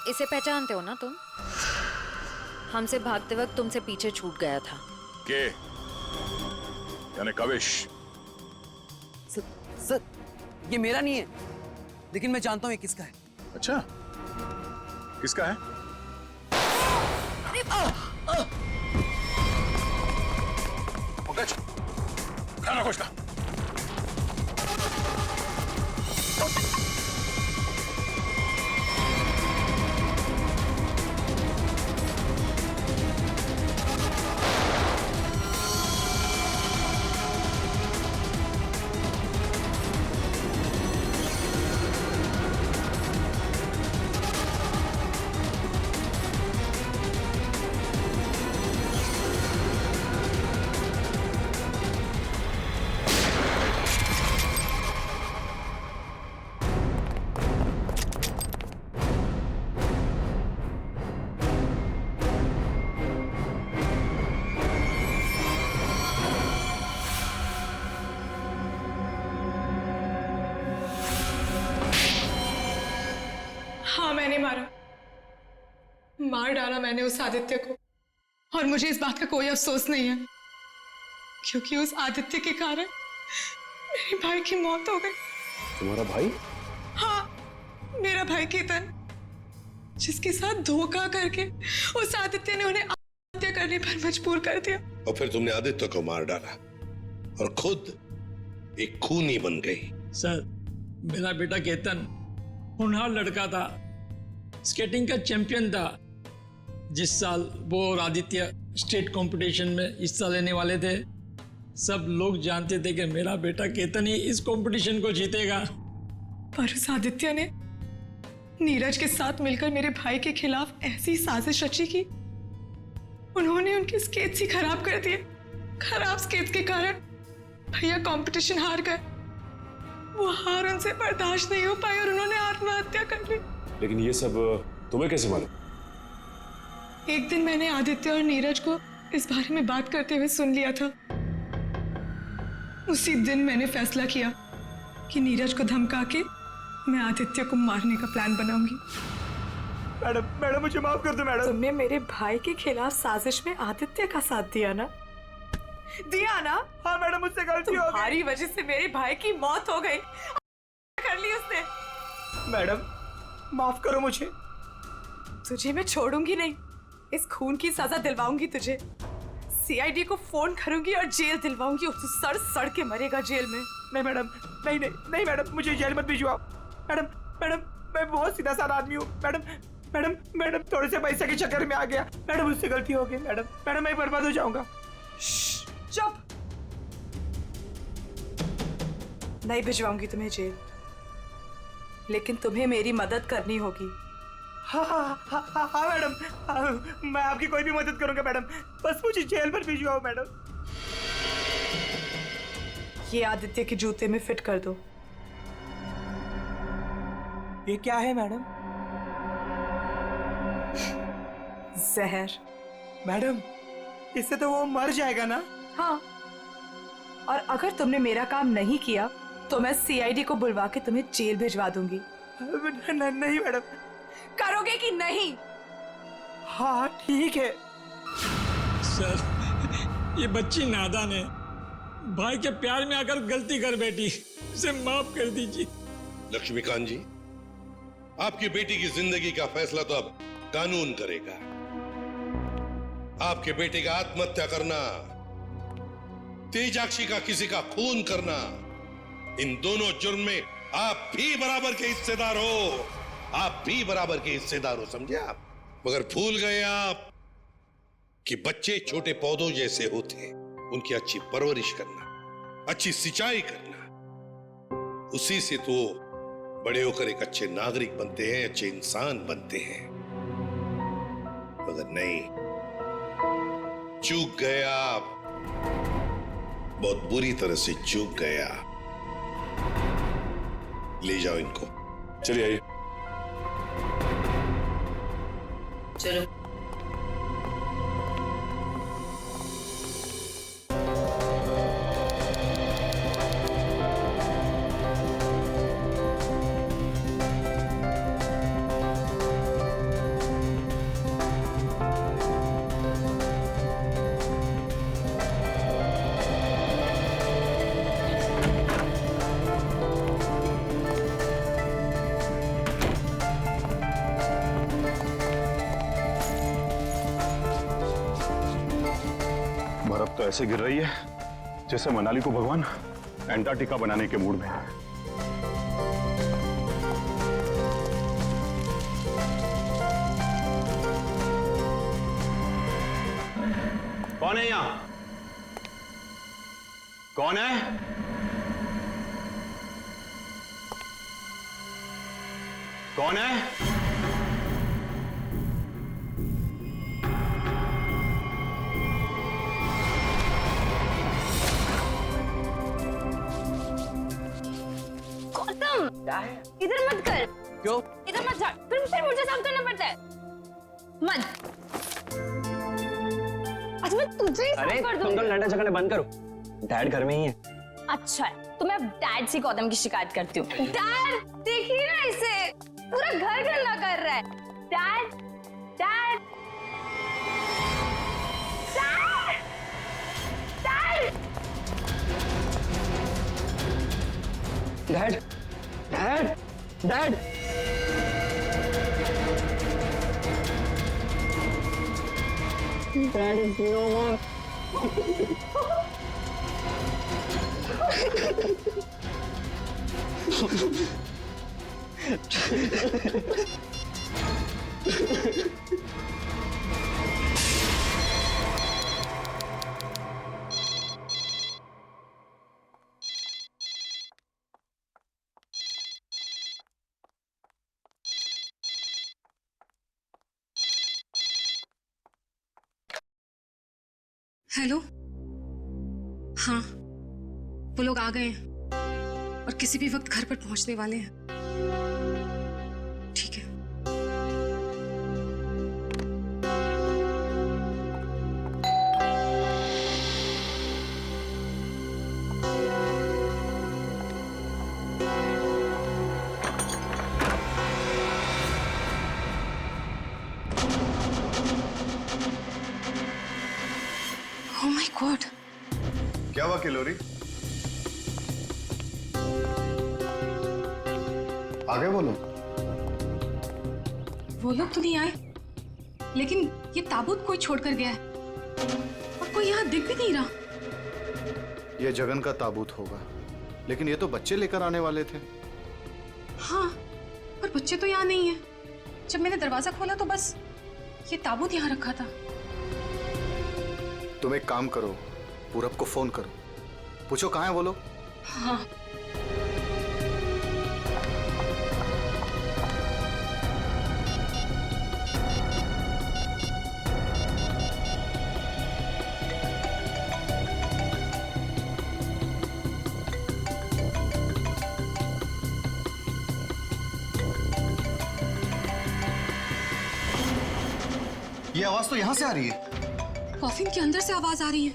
इसे पहचानते हो ना तुम? हमसे भागते वक्त तुमसे पीछे छूट गया था।
के यानी कविश?
सर ये मेरा नहीं है, लेकिन मैं जानता हूँ ये किसका है।
अच्छा, किसका है? पंकज, खाना खोजना।
हाँ, मैंने मार डाला मैंने उस आदित्य को, और मुझे इस बात का कोई अफसोस नहीं है, क्योंकि उस आदित्य के कारण मेरे भाई की मौत हो गई।
तुम्हारा भाई?
हाँ, मेरा भाई केतन, जिसके साथ धोखा करके उस आदित्य ने उन्हें आत्महत्या करने पर मजबूर कर दिया।
और फिर तुमने आदित्य को मार डाला और खुद एक खूनी बन गई।
सर, मेरा बेटा केतन होनहार लड़का था, स्केटिंग का चैंपियन था। जिस साल वो और आदित्य स्टेट कंपटीशन में हिस्सा लेने वाले थे, सब लोग जानते थे कि मेरा बेटा केतन ही इस कंपटीशन को जीतेगा। पर उस आदित्य ने नीरज के साथ मिलकर मेरे भाई के खिलाफ ऐसी साजिश रची कि उन्होंने उनके स्केट्स ही खराब कर दिए। खराब स्केट्स के कारण भैया कंपटीशन हार गए। वो हार उनसे बर्दाश्त नहीं हो पाई और उन्होंने आत्महत्या कर ली।
लेकिन ये सब तुम्हें कैसे मालूम?
एक दिन मैंने आदित्य और नीरज को इस बारे में बात करते हुए सुन लिया था। उसी दिन मैंने फैसला किया कि नीरज को धमका के मैं आदित्य को मारने का प्लान बनाऊंगी।
मैडम मुझे माफ कर दो मैडम।
तुमने मेरे भाई के खिलाफ साजिश में आदित्य का साथ दिया ना?
हाँ मैडम, मुझसे गलती हो गई।
तुम्हारी वजह से मेरे भाई की मौत हो गई। कर ली उसने।
मैडम माफ करो मुझे।
तुझे मैं छोड़ूंगी नहीं। इस खून की सजा दिलवाऊंगी तुझे। सीआईडी को फोन करूंगी और जेल दिलवाऊंगी और तू सड़ के मरेगा जेल में।
नहीं मैडम, नहीं मैडम, मुझे जेल मत भिजवाओ। मैडम मैं बहुत सीधा साधा आदमी हूँ। मैडम
मैडम मैडम थोड़े से पैसे के चक्कर में आ गया मैडम, उससे गलती हो गई मैडम। मैडम मैं बर्बाद हो जाऊंगा।
चुप। नहीं भिजवाऊंगी तुम्हें जेल, लेकिन तुम्हें मेरी मदद करनी होगी।
हाँ मैडम, मैं आपकी कोई भी मदद करूंगा मैडम, बस मुझे जेल पर भिजवाओ मैडम।
ये आदित्य के जूते में फिट कर दो।
ये क्या है मैडम?
जहर।
मैडम इससे तो वो मर जाएगा ना?
हाँ, और अगर तुमने मेरा काम नहीं किया तो मैं सीआईडी को बुलवा के तुम्हें जेल भिजवा दूंगी।
नहीं मैडम।
करोगे कि नहीं?
हाँ ठीक है।
सर ये बच्ची नादान है, भाई के प्यार में आकर गलती कर बैठी, इसे माफ कर दीजिए।
लक्ष्मीकांत जी, आपकी बेटी की जिंदगी का फैसला तो अब कानून करेगा। आपके बेटे का आत्महत्या करना, तेजाक्षी का किसी का खून करना, इन दोनों जुर्म में आप भी बराबर के हिस्सेदार हो। आप भी बराबर के हिस्सेदार हो, समझे आप? मगर भूल गए आप कि बच्चे छोटे पौधों जैसे होते, उनकी अच्छी परवरिश करना, अच्छी सिंचाई करना, उसी से तो बड़े होकर एक अच्छे नागरिक बनते हैं, अच्छे इंसान बनते हैं। मगर नहीं, चूक गए आप, बहुत बुरी तरह से चूक गया। ले जाओ इनको।
चलिए आइए।
चलो।
बर्फ तो ऐसे गिर रही है जैसे मनाली को भगवान एंटार्क्टिका बनाने के मूड में है। कौन है यहां? कौन है? कौन है?
इधर मत कर।
क्यों?
इधर मत जा, फिर मुझे साफ करना पड़ता है। मत। अच्छा मैं तुझे ही साफ कर दूंगी।
तुम तो लड़ने झगड़ने बंद करो, डैड घर में ही है।
अच्छा है, तो मैं डैड से गौतम की शिकायत करती हूँ। डैड देखिए ना इसे, पूरा घर गंदा कर रहा है। Dad dad
dad dad dad dad is no more.
Hello, हाँ वो लोग आ गए हैं और किसी भी वक्त घर पर पहुंचने वाले हैं। ठीक है। Oh my God!
क्या हुआ किलोरी? आगे बोलो।
वो लोग तो नहीं आए, लेकिन ये ताबूत कोई छोड़कर गया है और कोई यहाँ दिख भी नहीं रहा।
ये जगन का ताबूत होगा, लेकिन ये तो बच्चे लेकर आने वाले थे।
हाँ, पर बच्चे तो यहाँ नहीं है। जब मैंने दरवाजा खोला तो बस ये ताबूत यहाँ रखा था।
तुम एक काम करो, पूरब को फोन करो, पूछो कहाँ है वो लोग।
हाँ।
ये आवाज तो यहाँ से आ रही है।
कॉफिन के अंदर से आवाज आ रही है।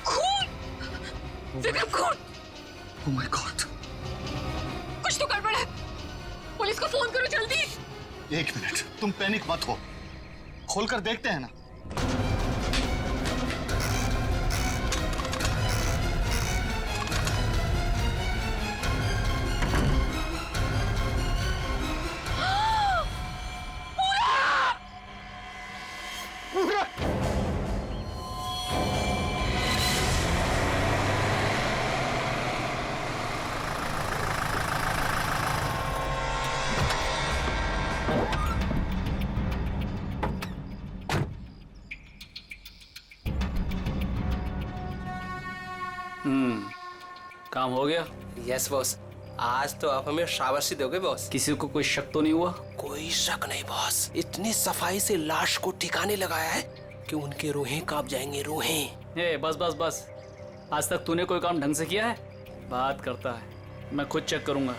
खून! विक्रम, खून!
Oh my God!
कुछ तो गड़बड़ है। पुलिस को फोन करो जल्दी।
एक मिनट, तुम पैनिक मत हो, खोलकर देखते हैं ना।
काम हो गया?
यस बॉस, आज तो आप हमें शाबाशी दोगे बॉस।
किसी को कोई शक तो नहीं हुआ?
कोई शक नहीं बॉस, इतनी सफाई से लाश को ठिकाने लगाया है कि उनके रूहें कांप जाएंगे, रूहें।
ए, बस बस बस, आज तक तूने कोई काम ढंग से किया है? बात करता है, मैं खुद चेक करूंगा।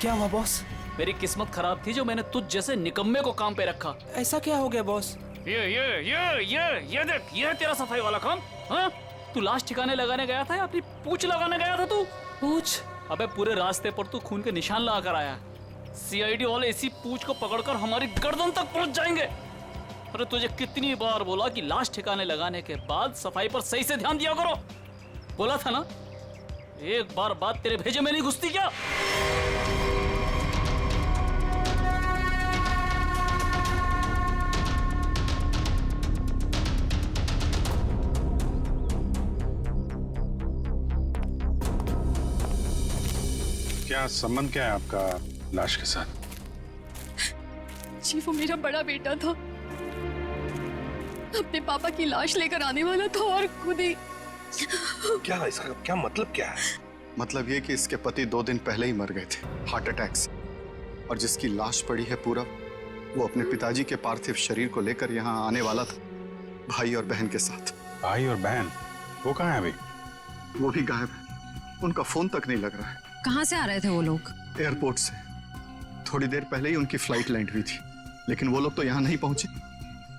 क्या हुआ बॉस?
मेरी किस्मत खराब थी जो मैंने तुझ जैसे निकम्मे को काम पे रखा।
ऐसा क्या हो गया बॉस?
ये देख, ये है तेरा सफाई वाला काम। हाँ? तू लाश ठिकाने लगाने गया था या अपनी पूंछ लगाने गया था तू?
पूंछ?
अबे पूरे रास्ते पर तू खून के निशान लगा कर आया। सीआईडी वाले इसी पूंछ को पकड़कर हमारी गर्दन तक पहुंच जाएंगे। अरे तुझे कितनी बार बोला कि लाश ठिकाने लगाने के बाद सफाई पर सही से ध्यान दिया करो। बोला था ना? एक बार बात तेरे भेजे में नहीं घुसती क्या?
क्या संबंध क्या है आपका लाश के साथ?
जी वो मेरा बड़ा बेटा था, अपने पापा की लाश लेकर आने वाला था और खुद ही।
क्या इसका क्या मतलब क्या है?
मतलब ये कि इसके पति 2 दिन पहले ही मर गए थे हार्ट अटैक से, और जिसकी लाश पड़ी है पूरब, वो अपने पिताजी के पार्थिव शरीर को लेकर यहाँ आने वाला था, भाई और बहन के साथ।
भाई और बहन? वो कहाँ है अभी?
वो भी गायब है, उनका फोन तक नहीं लग रहा है।
कहाँ से आ रहे थे वो लोग?
एयरपोर्ट से। थोड़ी देर पहले ही उनकी फ्लाइट लैंड हुई थी, लेकिन वो लोग तो यहाँ नहीं पहुंचे,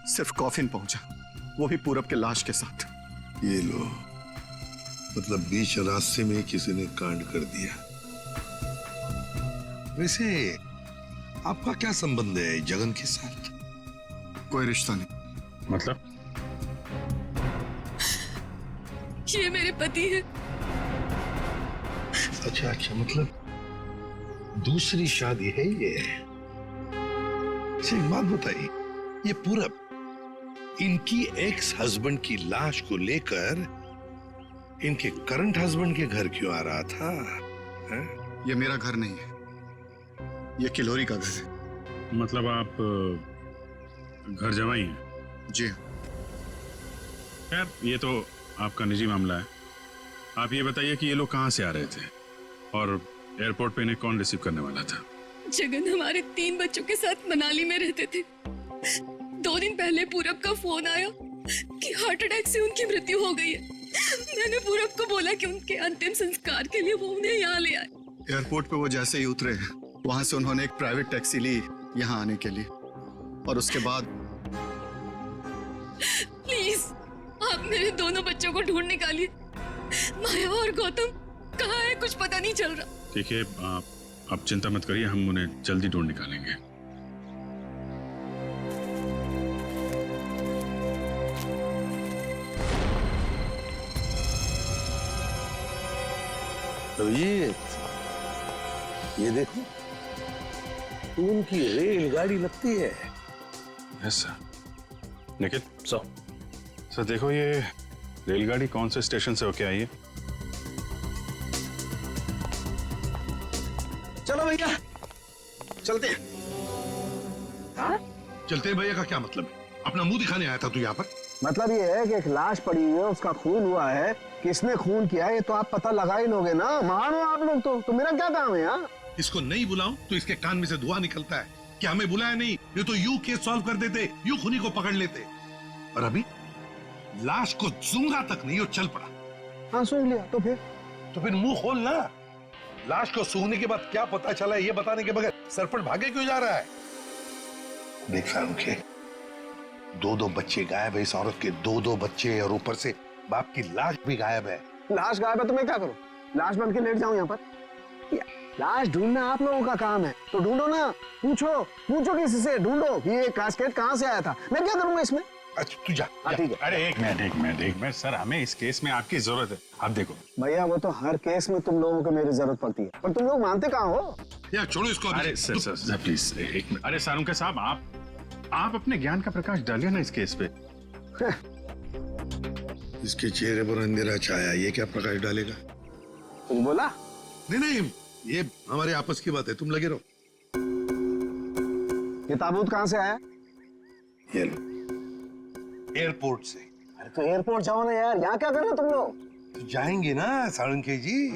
सिर्फ कॉफिन पहुंचा, वो भी पूरब के लाश के साथ।
ये लो, मतलब बीच रास्ते में किसी ने कांड कर दिया। वैसे आपका क्या संबंध है जगन के साथ?
कोई रिश्ता नहीं।
मतलब?
ये मेरे पति है।
अच्छा अच्छा, मतलब दूसरी शादी है ये? एक बात बताइए, ये पूरब इनकी एक्स हस्बैंड की लाश को लेकर इनके करंट हस्बैंड के घर क्यों आ रहा था? है?
ये मेरा घर नहीं है, ये किलोरी का घर है।
मतलब आप घर जमाई हैं?
जी।
खैर, ये तो आपका निजी मामला है। आप ये बताइए कि ये लोग कहाँ से आ रहे थे और एयरपोर्ट पे इन्हें कौन रिसीव करने वाला था?
जगन हमारे 3 बच्चों के साथ मनाली में रहते थे। 2 दिन पहले पूरब का फोन आया कि हार्ट अटैक से उनकी मृत्यु हो गई है। मैंने पूरब को बोला कि उनके अंतिम संस्कार के लिए वो उन्हें यहाँ ले आए।
एयरपोर्ट पे वो जैसे ही उतरे, वहां से उन्होंने एक प्राइवेट टैक्सी ली यहाँ आने के लिए, और उसके बाद
प्लीज आप मेरे दोनों बच्चों को ढूंढ निकालिए। माया और गौतम कहाँ है? कुछ पता नहीं चल रहा।
ठीक है, आप चिंता मत करिए, हम उन्हें जल्दी ढूंढ निकालेंगे।
तो ये देखो, खून की रेलगाड़ी लगती है।
Yes sir. निखिल सर देखो, ये रेलगाड़ी कौन से स्टेशन से होके आई है?
चलो भैया, चलते हैं।
चलते हैं भैया का क्या मतलब है? अपना मुंह दिखाने आया था तू यहाँ पर?
मतलब ये है कि एक लाश पड़ी हुई है, उसका खून हुआ है, किसने खून किया है ये तो आप पता लगा ही लोगे ना। महान हो आप लोग तो मेरा क्या काम है यहाँ?
इसको नहीं बुलाऊं तो इसके कान में से धुआं निकलता है कि हमें बुलाया नहीं, ये तो यूं केस सॉल्व कर देते, यूं खूनी को पकड़ लेते। और अभी लाश को सूंघा तक नहीं और चल पड़ा।
हाँ सूंघ लिया तो फिर
मुंह खोल ना। लाश को सूंघने के बाद क्या पता चला ये बताने के बगैर सरपट भागे क्यों जा रहा है? देख फारूक, दो बच्चे गायब है इस औरत के, दो बच्चे, और ऊपर से बाप की लाश भी गायब है।
लाश गायब है तो मैं क्या करूं? लाश बन के लेट जाऊं यहाँ पर? लाश ढूंढना आप लोगों का काम है तो ढूंढो ना। पूछो किसी से, ढूंढो कि ये कास्केट कहाँ से आया था। मैं क्या करूंगा इसमें?
अच्छा तू जा।
ठीक है।
अरे एक मिनट सर, हमें इस केस में आपकी जरूरत है। आप देखो
भैया, वो तो हर केस में तुम लोगों को मेरी जरूरत पड़ती है, पर तुम लोग मानते कहाँ हो?
यार छोड़ो इसको।
अरे सर प्लीज एक मिनट। अरे सारुंके साहब, आप अपने ज्ञान का प्रकाश डालिए ना इस केस पे।
इसके चेहरे पर अंधेरा छाया, ये क्या प्रकाश डालेगा?
कुछ बोला?
नहीं, ये हमारे आपस की बात है, तुम लगे रहो।
ये ताबूत कहाँ से आया?
ये लो, एयरपोर्ट से।
अरे तो एयरपोर्ट जाओ ना यार, यहाँ क्या कर रहे हो तुम लोग?
तो जाएंगे ना सारुंके जी,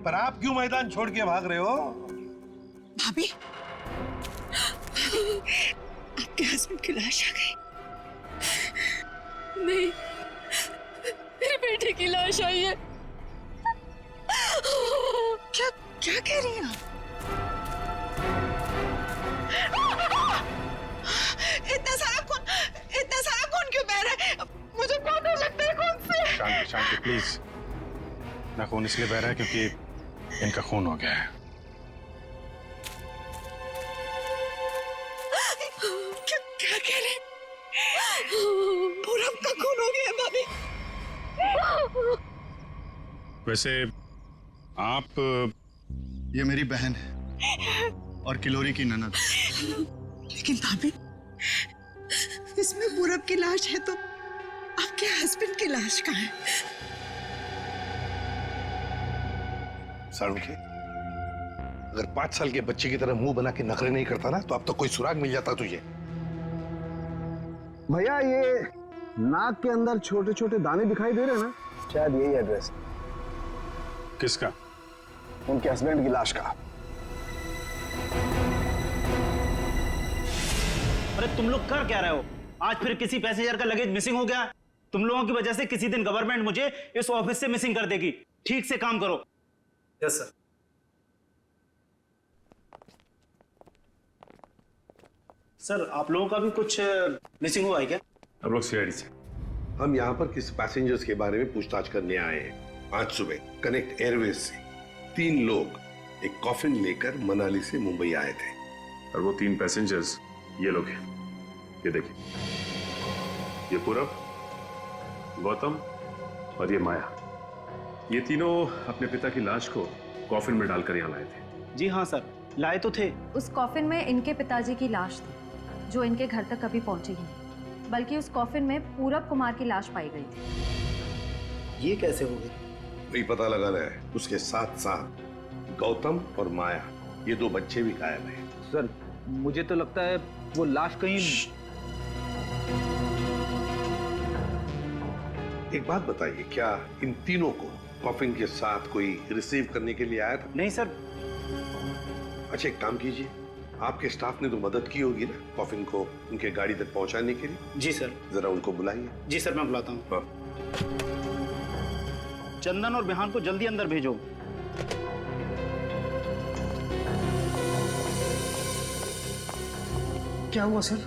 पर आप क्यों मैदान छोड़ के भाग रहे हो?
भाभी, आपके हस्बैंड की लाश आ गई। नहीं, मेरे बेटे की लाश आई है। क्या कह रही हैं आप? इतना सारा खून क्यों बह रहा है? मुझे बहुत डर लगता है खून से।
शांति प्लीज। ना खून इसलिए बह रहा है क्योंकि इनका खून हो गया है।
क्या कह रहे? पूरब का खून हो गया भाभी।
वैसे आप,
ये मेरी बहन है और किलोरी की ननद।
लेकिन भाभी, इसमें पूरब की लाश है तो आपके हस्बैंड की लाश कहाँ है?
सारुंके, अगर 5 साल के बच्चे की तरह मुंह बना के नखरे नहीं करता ना तो अब तो कोई सुराग मिल जाता तुझे।
भैया, ये नाक के अंदर छोटे छोटे दाने दिखाई दे रहे हैं ना, शायद यही एड्रेस।
किसका?
उनके हस्बैंड की लाश का।
अरे तुम लोग कर क्या रहे हो? आज फिर किसी पैसेंजर का लगेज मिसिंग हो गया। तुम लोगों की वजह से किसी दिन गवर्नमेंट मुझे इस ऑफिस से मिसिंग कर देगी। ठीक से काम करो।
Yes sir.
सर, आप लोगों का भी कुछ मिसिंग हुआ है क्या?
हम लोग सीआईडी से।
हम यहाँ पर किसी पैसेंजर्स के बारे में पूछताछ करने आए हैं। आज सुबह कनेक्ट एयरवेज से 3 लोग एक कॉफिन लेकर मनाली से मुंबई आए थे।
और वो 3 पैसेंजर्स ये लोग हैं। ये देखिए, ये पूरब, गौतम और ये माया। ये तीनों अपने पिता की लाश को कॉफिन में डालकर यहाँ लाए थे।
जी हाँ सर, लाए तो थे।
उस कॉफिन में इनके पिताजी की लाश थी, जो इनके घर तक कभी पहुंची ही नहीं, बल्कि उस कॉफिन में पूरब कुमार की लाश पाई गई थी।
ये कैसे हो गई?
वही पता लगाना है। उसके साथ साथ गौतम और माया, ये 2 बच्चे भी गायब हैं।
सर, मुझे तो लगता है वो लाश कहीं।
एक बात बताइए, क्या इन तीनों को कॉफिन के साथ कोई रिसीव करने के लिए आया था?
नहीं सर।
अच्छा, एक काम कीजिए, आपके स्टाफ ने तो मदद की होगी ना कॉफिन को उनके गाड़ी तक पहुंचाने के लिए?
जी सर।
जरा उनको बुलाइए।
जी सर, मैं बुलाता हूँ। चंदन और बिहान को जल्दी अंदर भेजो।
क्या हुआ सर?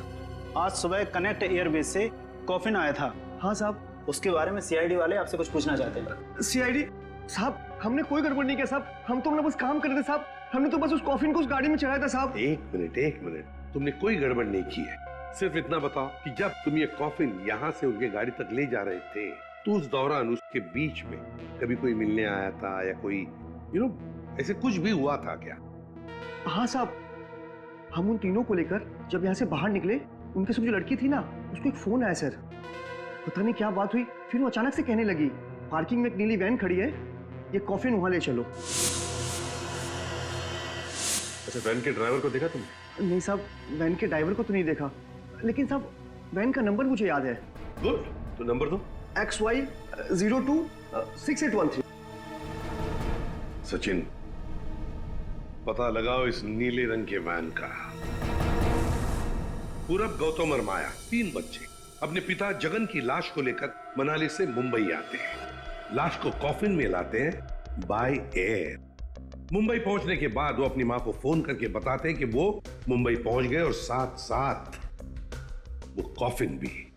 आज सुबह कनेक्ट एयरवेज से कॉफिन आया था।
हाँ साहब।
उसके बारे में सीआईडी वाले आपसे कुछ पूछना चाहते हैं।
सीआईडी साहब,
हमने कोई गड़बड़ नहीं किया साहब, हम तो बस काम कर रहे थे साहब, हमने तो बस उस कॉफिन को उस गाड़ी में चढ़ाया था साहब।
एक मिनट, तुमने कोई गड़बड़ नहीं की है। सिर्फ इतना बताओ कि जब तुम ये कॉफिन यहाँ से उनके गाड़ी तक ले जा रहे थे तो उस दौरान उसके बीच में कभी कोई मिलने आया था या कोई ऐसे कुछ भी हुआ था क्या?
हाँ साहब, हम उन तीनों को लेकर जब यहाँ से बाहर निकले, उनके सब जो लड़की थी ना, उसको एक फोन आया सर। पता नहीं क्या बात हुई, फिर वो अचानक से कहने लगी पार्किंग में एक नीली वैन खड़ी है, ये कॉफिन वहां ले चलो।
अच्छा, वैन के ड्राइवर को देखा तुमने?
नहीं साहब, वैन के ड्राइवर को तो नहीं देखा, लेकिन साहब वैन का नंबर मुझे याद है।
गुड, तो नंबर दो।
XY026813।
सचिन, पता लगाओ इस नीले रंग के वैन का। पूरब, गौतम और माया, 3 बच्चे अपने पिता जगन की लाश को लेकर मनाली से मुंबई आते हैं। लाश को कॉफिन में लाते हैं बाय एयर। मुंबई पहुंचने के बाद वो अपनी मां को फोन करके बताते हैं कि वो मुंबई पहुंच गए और साथ साथ वो कॉफिन भी।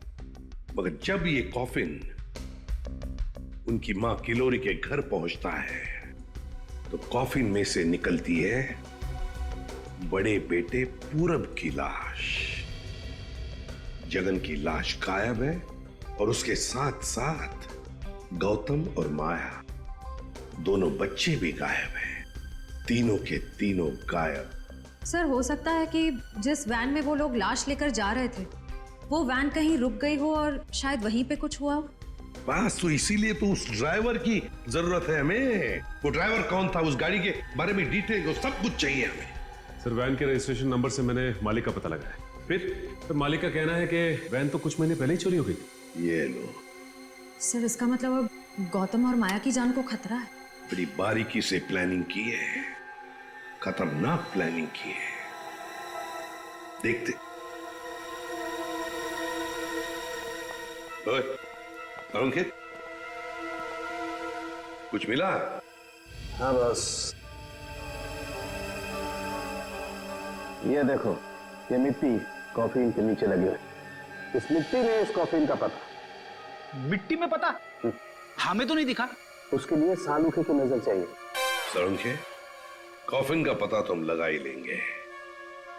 मगर जब ये कॉफिन उनकी मां किलोरी के घर पहुंचता है तो कॉफिन में से निकलती है बड़े बेटे पूरब की लाश। जगन की लाश गायब है और उसके साथ साथ गौतम और माया, दोनों बच्चे भी गायब हैं। तीनों के तीनों गायब।
सर, हो सकता है कि जिस वैन में वो लोग लाश लेकर जा रहे थे, वो वैन कहीं रुक गई हो और शायद वहीं पे कुछ हुआ हो।
बस तो इसीलिए तो उस ड्राइवर की जरूरत है हमें। वो ड्राइवर कौन था, उस गाड़ी के बारे में डिटेल, वो सब कुछ चाहिए हमें।
सर, वैन के रजिस्ट्रेशन नंबर से मैंने मालिक का पता लगाया। फिर मालिक का कहना है कि वैन तो कुछ महीने पहले ही चोरी हो गई।
ये लो
सर, इसका मतलब अब गौतम और माया की जान को खतरा है।
बड़ी बारीकी से प्लानिंग की है, खतरनाक प्लानिंग की है। देखते। ओए, अंकित, कुछ मिला?
हाँ बस, ये देखो, ये मिट्टी कॉफिन के नीचे लगी हुई। इस मिट्टी में इस कॉफिन का पता।
मिट्टी में पता? हमें तो नहीं दिखा।
उसके लिए सालूखे की नजर चाहिए।
सड़ुंखे, कॉफिन का पता तो हम लगा ही लेंगे,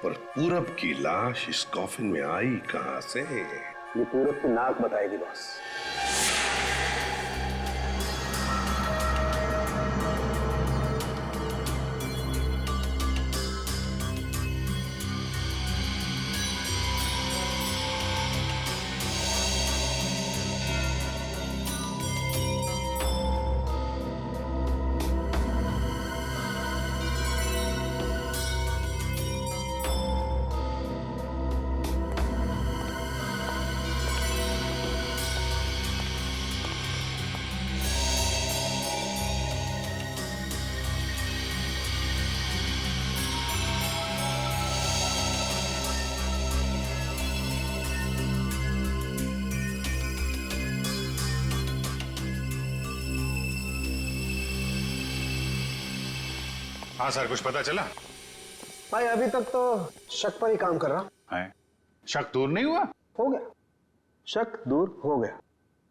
पर पूरब की लाश इस कॉफिन में आई कहां से?
ये पूरब की नाक बताएगी बॉस।
हाँ सर, कुछ पता चला?
भाई अभी तक तो शक पर ही काम कर रहा
है। शक दूर नहीं हुआ?
हो गया, शक दूर हो गया।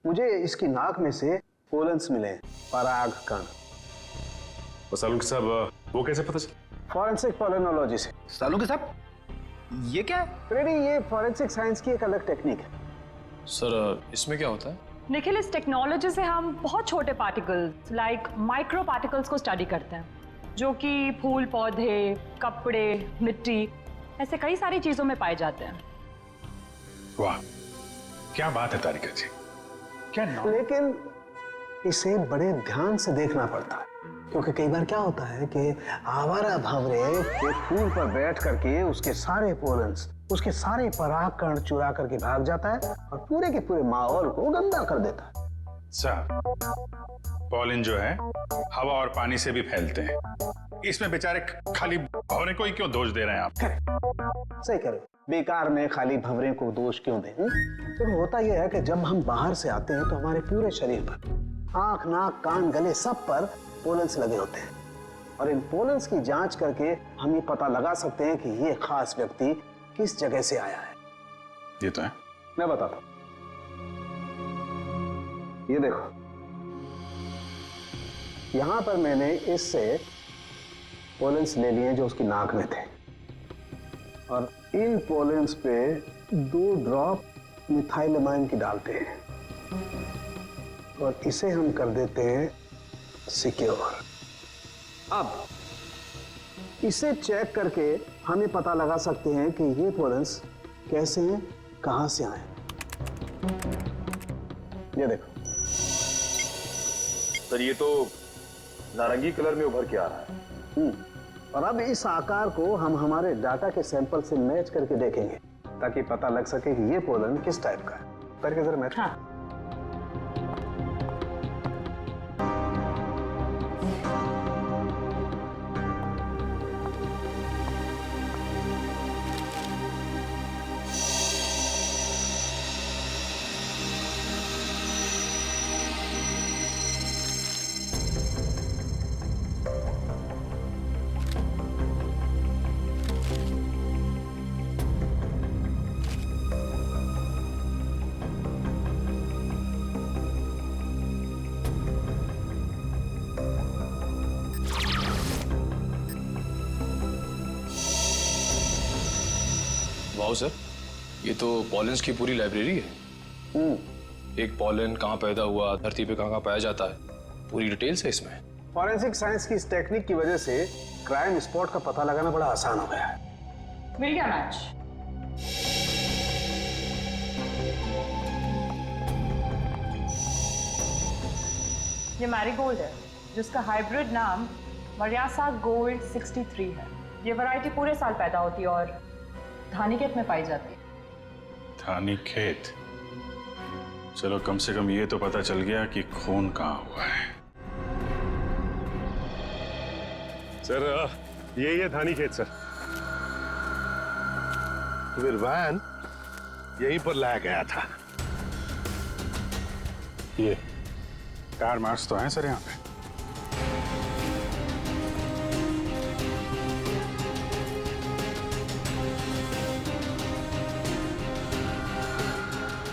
मुझे इसकी नाक में से पोलन्स मिले, पराग कण।
सालुंखे साहब, वो कैसे पता चला?
फॉरेंसिक पोलिनोलॉजी से।
सालुंखे साहब, ये क्या है?
रेडी, ये फॉरेंसिक साइंस की एक अलग टेक्निक है।
सर, इसमें क्या होता है?
निखिल, इस टेक्नोलॉजी से हम बहुत छोटे पार्टिकल्स लाइक माइक्रो पार्टिकल्स को स्टडी करते हैं, जो कि फूल, पौधे, कपड़े, मिट्टी, ऐसे कई सारी चीजों में पाए जाते हैं।
वाह, क्या बात है तारिका जी, क्या नाम?
लेकिन इसे बड़े ध्यान से देखना पड़ता है, क्योंकि कई बार क्या होता है कि आवारा भंवरे एक फूल पर बैठ करके उसके सारे पोलन्स, उसके सारे पराग कण चुरा करके भाग जाता है और पूरे के पूरे माहौल को गंदा कर देता है।
सर, पॉलिन जो है हवा और पानी से भी फैलते हैं। इसमें बेचारे खाली भंवरे को ही क्यों दोष दे रहे हैं आप?
सही करो, बेकार में खाली भंवरे को दोष क्यों दें? तो होता यह है कि जब हम बाहर से आते हैं तो हमारे पूरे शरीर पर, आंख, नाक, कान, गले, सब पर पोलन्स लगे होते हैं, और इन पोलन्स की जांच करके हम ये पता लगा सकते हैं कि ये खास व्यक्ति किस जगह से आया है।
ये तो है।
मैं बताता हूं, ये देखो, यहाँ पर मैंने इससे पोलेंस ले लिए जो उसकी नाक में थे, और इन पोलेंस पे 2 ड्रॉप मिथाइलमाइन की डालते हैं और इसे हम कर देते हैं सिक्योर। अब इसे चेक करके हम ये पता लगा सकते हैं कि ये पोलेंस कैसे हैं, कहां से आए। ये देखो
सर, ये तो नारंगी कलर में उभर के आ रहा है।
और अब इस आकार को हम हमारे डाटा के सैंपल से मैच करके देखेंगे ताकि पता लग सके कि ये पोलन किस टाइप का है। करके जरा मैच। हाँ।
वाओ सर, ये तो पॉलेंस की पूरी लाइब्रेरी है। एक पॉलन कहाँ पैदा हुआ, धरती पे कहाँ पाया जाता है, पूरी डिटेल्स है इसमें।
फॉरेंसिक साइंस की इस टेक्निक की वजह से क्राइम स्पॉट का पता लगाना बड़ा आसान हो गया है।
मिल गया मैच। ये मैरीगोल्ड है जिसका हाइब्रिड नाम मरियासा गोल्ड 63 है। ये वैरायटी पूरे साल पैदा होती है और धानीखेत में पाई जाती है।
धानीखेत? चलो कम से कम ये तो पता चल गया कि खून कहाँ हुआ है।
सर ये धानीखेत सर।
तो फिर वैन यहीं पर लाया गया था।
ये टायर मार्क्स तो हैं सर यहाँ पे।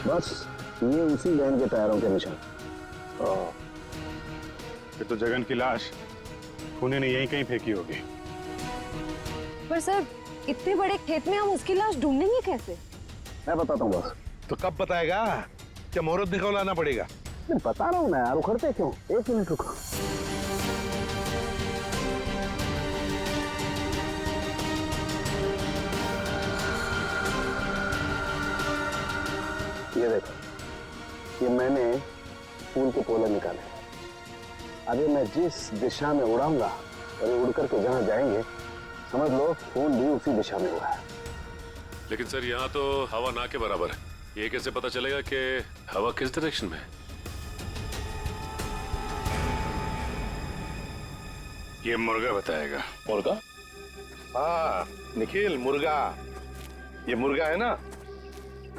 बस ये उसी वैन के टायरों के निशान।
फिर तो जगन की लाश खूनी ने यहीं कहीं फेंकी होगी।
पर सर इतने बड़े खेत में हम उसकी लाश ढूंढेंगे कैसे?
मैं बताता हूँ बस।
तो कब बताएगा? क्या मुहूर्त निकलवाना पड़ेगा?
मैं बता रहा हूँ ना यार, उखड़ते क्यों? 1 मिनट रुको। ये देखो, ये मैंने फूल के पोले निकाले। अभी मैं जिस दिशा में उड़ाऊंगा और ये उड़ करके जहां जाएंगे समझ लो फूल भी उसी दिशा में हुआ है।
लेकिन सर यहाँ तो हवा ना के बराबर है, ये कैसे पता चलेगा कि हवा किस डायरेक्शन में है?
ये मुर्गा बताएगा।
मुर्गा?
हाँ निखिल, मुर्गा। ये मुर्गा है ना,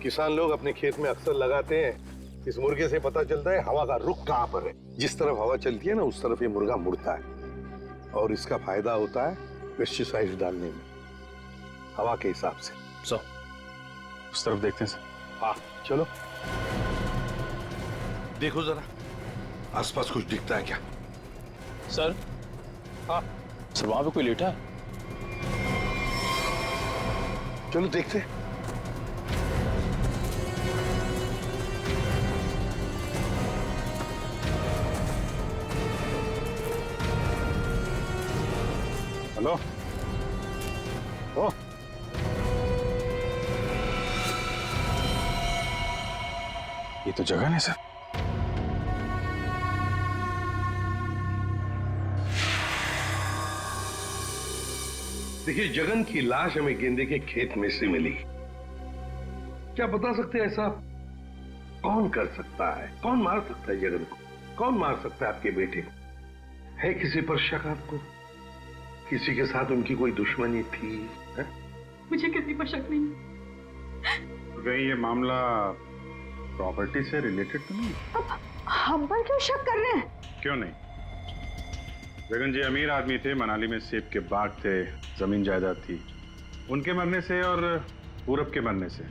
किसान लोग अपने खेत में अक्सर लगाते हैं। इस मुर्गे से पता चलता है हवा का रुख कहाँ पर है। जिस तरफ हवा चलती है ना उस तरफ ये मुर्गा मुड़ता है और इसका फायदा होता है पेस्टिसाइड डालने में, हवा के हिसाब से।
उस तरफ देखते हैं सर।
हाँ चलो देखो जरा आसपास कुछ दिखता है क्या?
सर?
हाँ
सर, वहां पे कोई लेटा है।
चलो देखते।
हेलो? ओ ये तो जगह है सर।
देखिए, जगन की लाश हमें गेंदे के खेत में से मिली। क्या बता सकते हैं ऐसा कौन कर सकता है? कौन मार सकता है जगन को? कौन मार सकता है आपके बेटे को? है किसी पर शक आपको? किसी के साथ उनकी कोई दुश्मनी थी? है?
मुझे किसी पर शक नहीं।
कहीं ये मामला प्रॉपर्टी से रिलेटेड तो नहीं?
अब हम पर क्यों शक कर रहे हैं?
क्यों नहीं? जगन जी अमीर आदमी थे, मनाली में सेब के बाग थे, जमीन जायदाद थी। उनके मरने से और पूरब के मरने से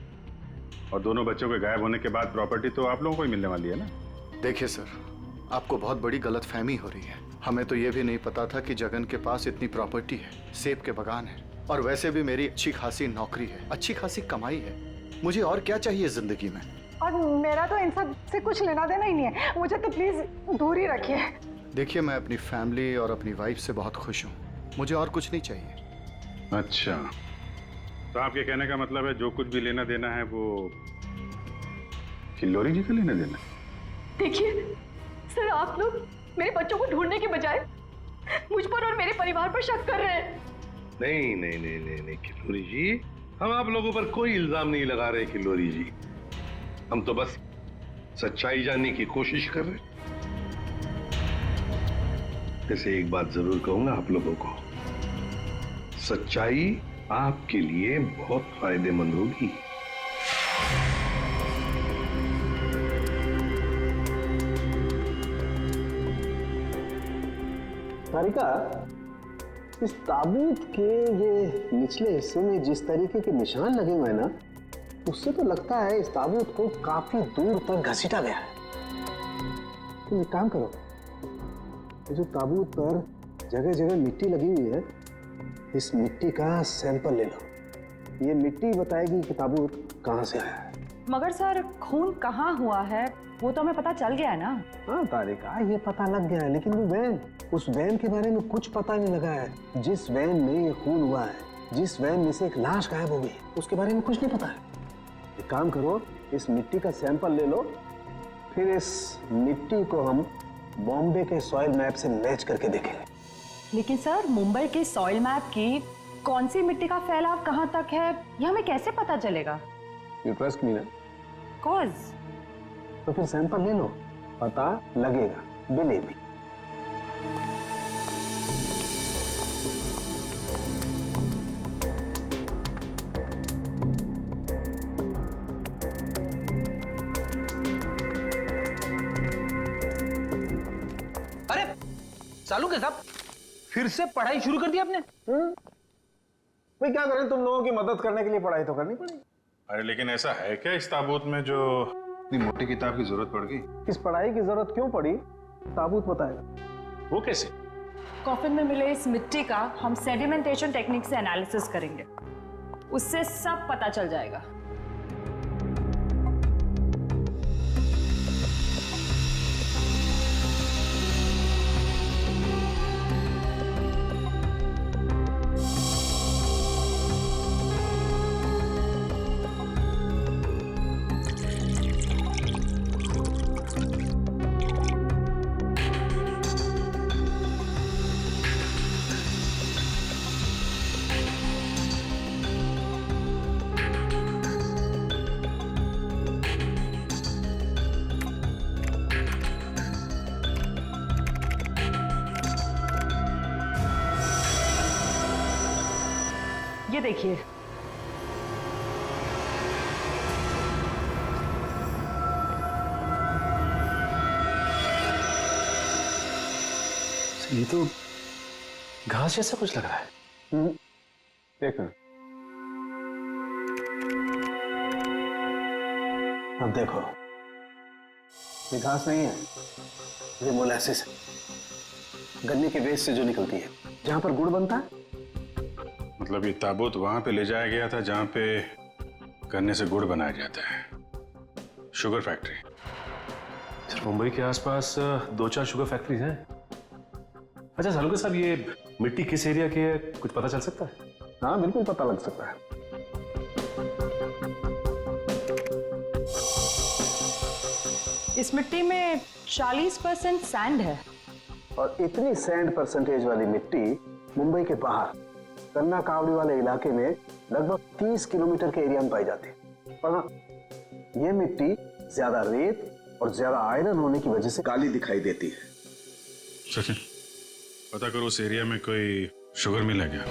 और दोनों बच्चों के गायब होने के बाद प्रॉपर्टी तो आप लोगों को ही मिलने वाली है ना?
देखिए सर,
आपको बहुत बड़ी गलतफहमी हो रही है। हमें तो ये भी नहीं पता था कि जगन के पास इतनी प्रॉपर्टी है, सेब के बगान है, और वैसे भी मेरी अच्छी खासी नौकरी है, अच्छी खासी कमाई है। मुझे और क्या चाहिए जिंदगी में?
और मेरा तो इन सब से कुछ लेना देना ही नहीं है, मुझे तो प्लीज दूर ही रखिए।
देखिए, मैं अपनी फैमिली और अपनी वाइफ से बहुत खुश हूँ, मुझे और कुछ नहीं चाहिए।
अच्छा, तो आपके कहने का मतलब है जो कुछ भी लेना देना है वो किल्लोरी जी का लेना देना?
देखिए सर, आप लोग मेरे बच्चों को ढूंढने के बजाय मुझ पर और मेरे परिवार पर शक कर रहे हैं।
नहीं नहीं नहीं नहीं नहीं किल्लोरी जी, हम आप लोगों पर कोई इल्जाम नहीं लगा रहे किल्लोरी जी। हम तो बस सच्चाई जानने की कोशिश कर रहे। जैसे एक बात जरूर कहूंगा आप लोगों को, सच्चाई आपके लिए बहुत फायदेमंद होगी।
तारिका, इस ताबूत के ये निचले हिस्से में जिस तरीके के निशान लगे हुए हैं ना, उससे तो लगता है इस ताबूत को काफी दूर तक घसीटा गया है। तुम एक काम करो, ये जो ताबूत पर जगह जगह मिट्टी लगी हुई है, इस मिट्टी का सैंपल ले लो। ये मिट्टी बताएगी कि ताबूत कहाँ से आया है।
मगर सर, खून कहाँ हुआ है वो तो हमें पता चल गया है ना।
हाँ तारिका, ये पता लग गया है, लेकिन वो वैन, उस वैन के बारे में कुछ पता नहीं लगा है। जिस वैन में ये खून हुआ है, जिस वैन में से एक लाश गायब हो गई, उसके बारे में कुछ नहीं पता है। एक काम करो, इस मिट्टी का सैंपल ले लो, फिर इस मिट्टी को हम बॉम्बे के सॉइल मैप से मैच करके देखेंगे।
लेकिन सर, मुंबई के सॉइल मैप की कौन सी मिट्टी का फैलाव कहाँ तक है, ये हमें कैसे पता चलेगा?
यू ट्रस्ट मी ना?
कॉज
तो फिर सैंपल ले लो, पता लगेगा, बिलीव मी।
अरे सालू के साहब, फिर से पढ़ाई शुरू कर दी आपने?
भाई क्या करें, तुम लोगों की मदद करने के लिए पढ़ाई तो करनी पड़ेगी।
अरे लेकिन ऐसा है क्या इस ताबूत में जो इतनी मोटी किताब की जरूरत पड़ गई?
इस पढ़ाई की जरूरत क्यों पड़ी, ताबूत बताएगा।
वो कैसे?
कॉफिन में मिले इस मिट्टी का हम सेडिमेंटेशन टेक्निक से एनालिसिस करेंगे, उससे सब पता चल जाएगा। ये देखिए,
ये तो घास जैसा कुछ लग रहा है।
देखो, अब देखो, ये घास नहीं है, ये मोलासिस है, गन्ने के वेस्ट से जो निकलती है, जहां पर गुड़ बनता है।
मतलब ये ताबूत वहां पे ले जाया गया था जहां पे गन्ने से गुड़ बनाया जाता है, शुगर फैक्ट्री।
सर, मुंबई के आसपास 2-4 शुगर फैक्ट्रीज हैं। अच्छा सालुका साहब, ये मिट्टी किस एरिया की है, कुछ पता चल सकता है?
हाँ बिल्कुल पता लग सकता है।
इस मिट्टी में 40% सैंड है।
और इतनी सैंड परसेंटेज वाली मिट्टी मुंबई के बाहर कन्ना कावड़ी वाले इलाके में लगभग 30 किलोमीटर के एरिया में पाई जाती है। और हाँ, यह मिट्टी ज्यादा रेत और ज्यादा आयरन होने की वजह से काली दिखाई देती है।
सचिन, पता करो उस एरिया में कोई शुगर मिल है क्या?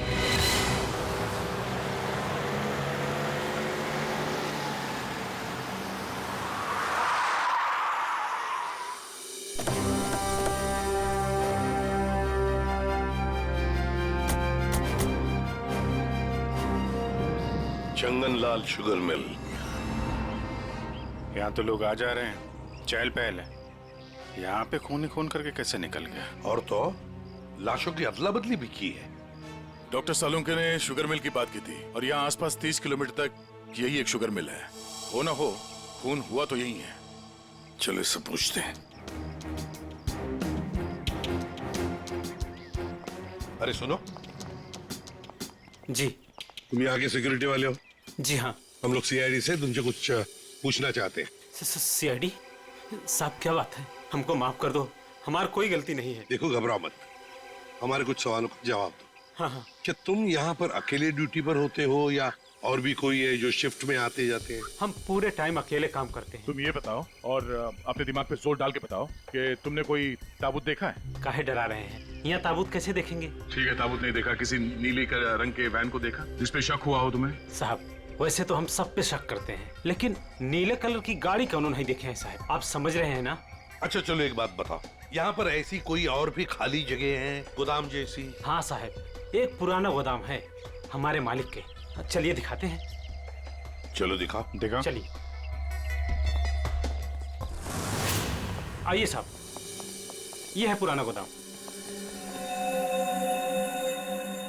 चंगनलाल शुगर मिल।
यहाँ तो लोग आ जा रहे हैं, चहल पहल है। यहाँ पे खून ही खून करके कैसे निकल गया?
और तो लाशों की अदला बदली भी की है।
डॉक्टर सालुंके ने शुगर मिल की बात की थी और यहाँ आसपास 30 किलोमीटर तक यही एक शुगर मिल है। हो ना हो, खून हुआ तो यही है।
चलो इससे पूछते हैं। अरे सुनो
जी।
तुम यहाँ के सिक्योरिटी वाले हो?
जी हाँ।
हम लोग सीआईडी से तुमसे कुछ पूछना चाहते हैं।
सीआईडी साहब, क्या बात है? हमको माफ कर दो, हमारी कोई गलती नहीं है।
देखो घबराओ मत, हमारे कुछ सवालों का जवाब दो।
हाँ हाँ।
क्या तुम यहाँ पर अकेले ड्यूटी पर होते हो या और भी कोई है जो शिफ्ट में आते जाते हैं?
हम पूरे टाइम अकेले काम करते हैं।
तुम ये बताओ और अपने दिमाग पे जोर डाल के बताओ कि तुमने कोई ताबूत देखा है?
काहे डरा रहे हैं? यहाँ ताबूत कैसे देखेंगे?
ठीक है, ताबूत नहीं देखा। किसी नीली रंग के वैन को देखा जिसपे शक हुआ हो तुम्हें?
साहब, वैसे तो हम सब पे शक करते हैं, लेकिन नीले कलर की गाड़ी क्यों नहीं देखे हैं साहब? आप समझ रहे हैं ना?
अच्छा चलो एक बात बताओ, यहाँ पर ऐसी कोई और भी खाली जगह है, गोदाम जैसी?
हाँ साहब, एक पुराना गोदाम है हमारे मालिक के। चलिए दिखाते हैं।
चलो दिखाओ।
दिखाओ।
चलिए आइए साहब, ये है पुराना गोदाम।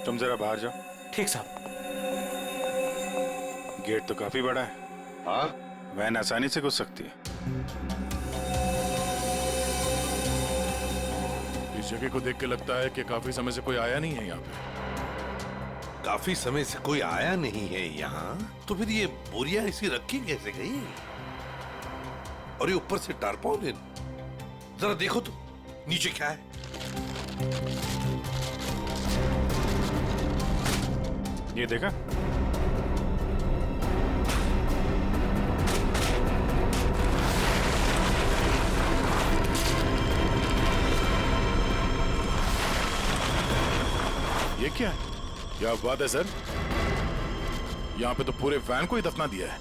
तुम जरा बाहर जाओ।
ठीक साहब।
गेट तो काफी बड़ा है।
हाँ,
वैन आसानी से घुस सकती है। इस जगह को देख के लगता है कि काफी समय से कोई आया नहीं है यहाँ पे।
काफी समय से कोई आया नहीं है यहाँ, तो फिर ये बोरियां ऐसी रखी कैसे गई? और ये ऊपर से टारपॉलिन, जरा देखो तो नीचे क्या है।
ये देखा? ये क्या है? क्या बात है सर, यहाँ पे तो पूरे वैन को ही दफना दिया है।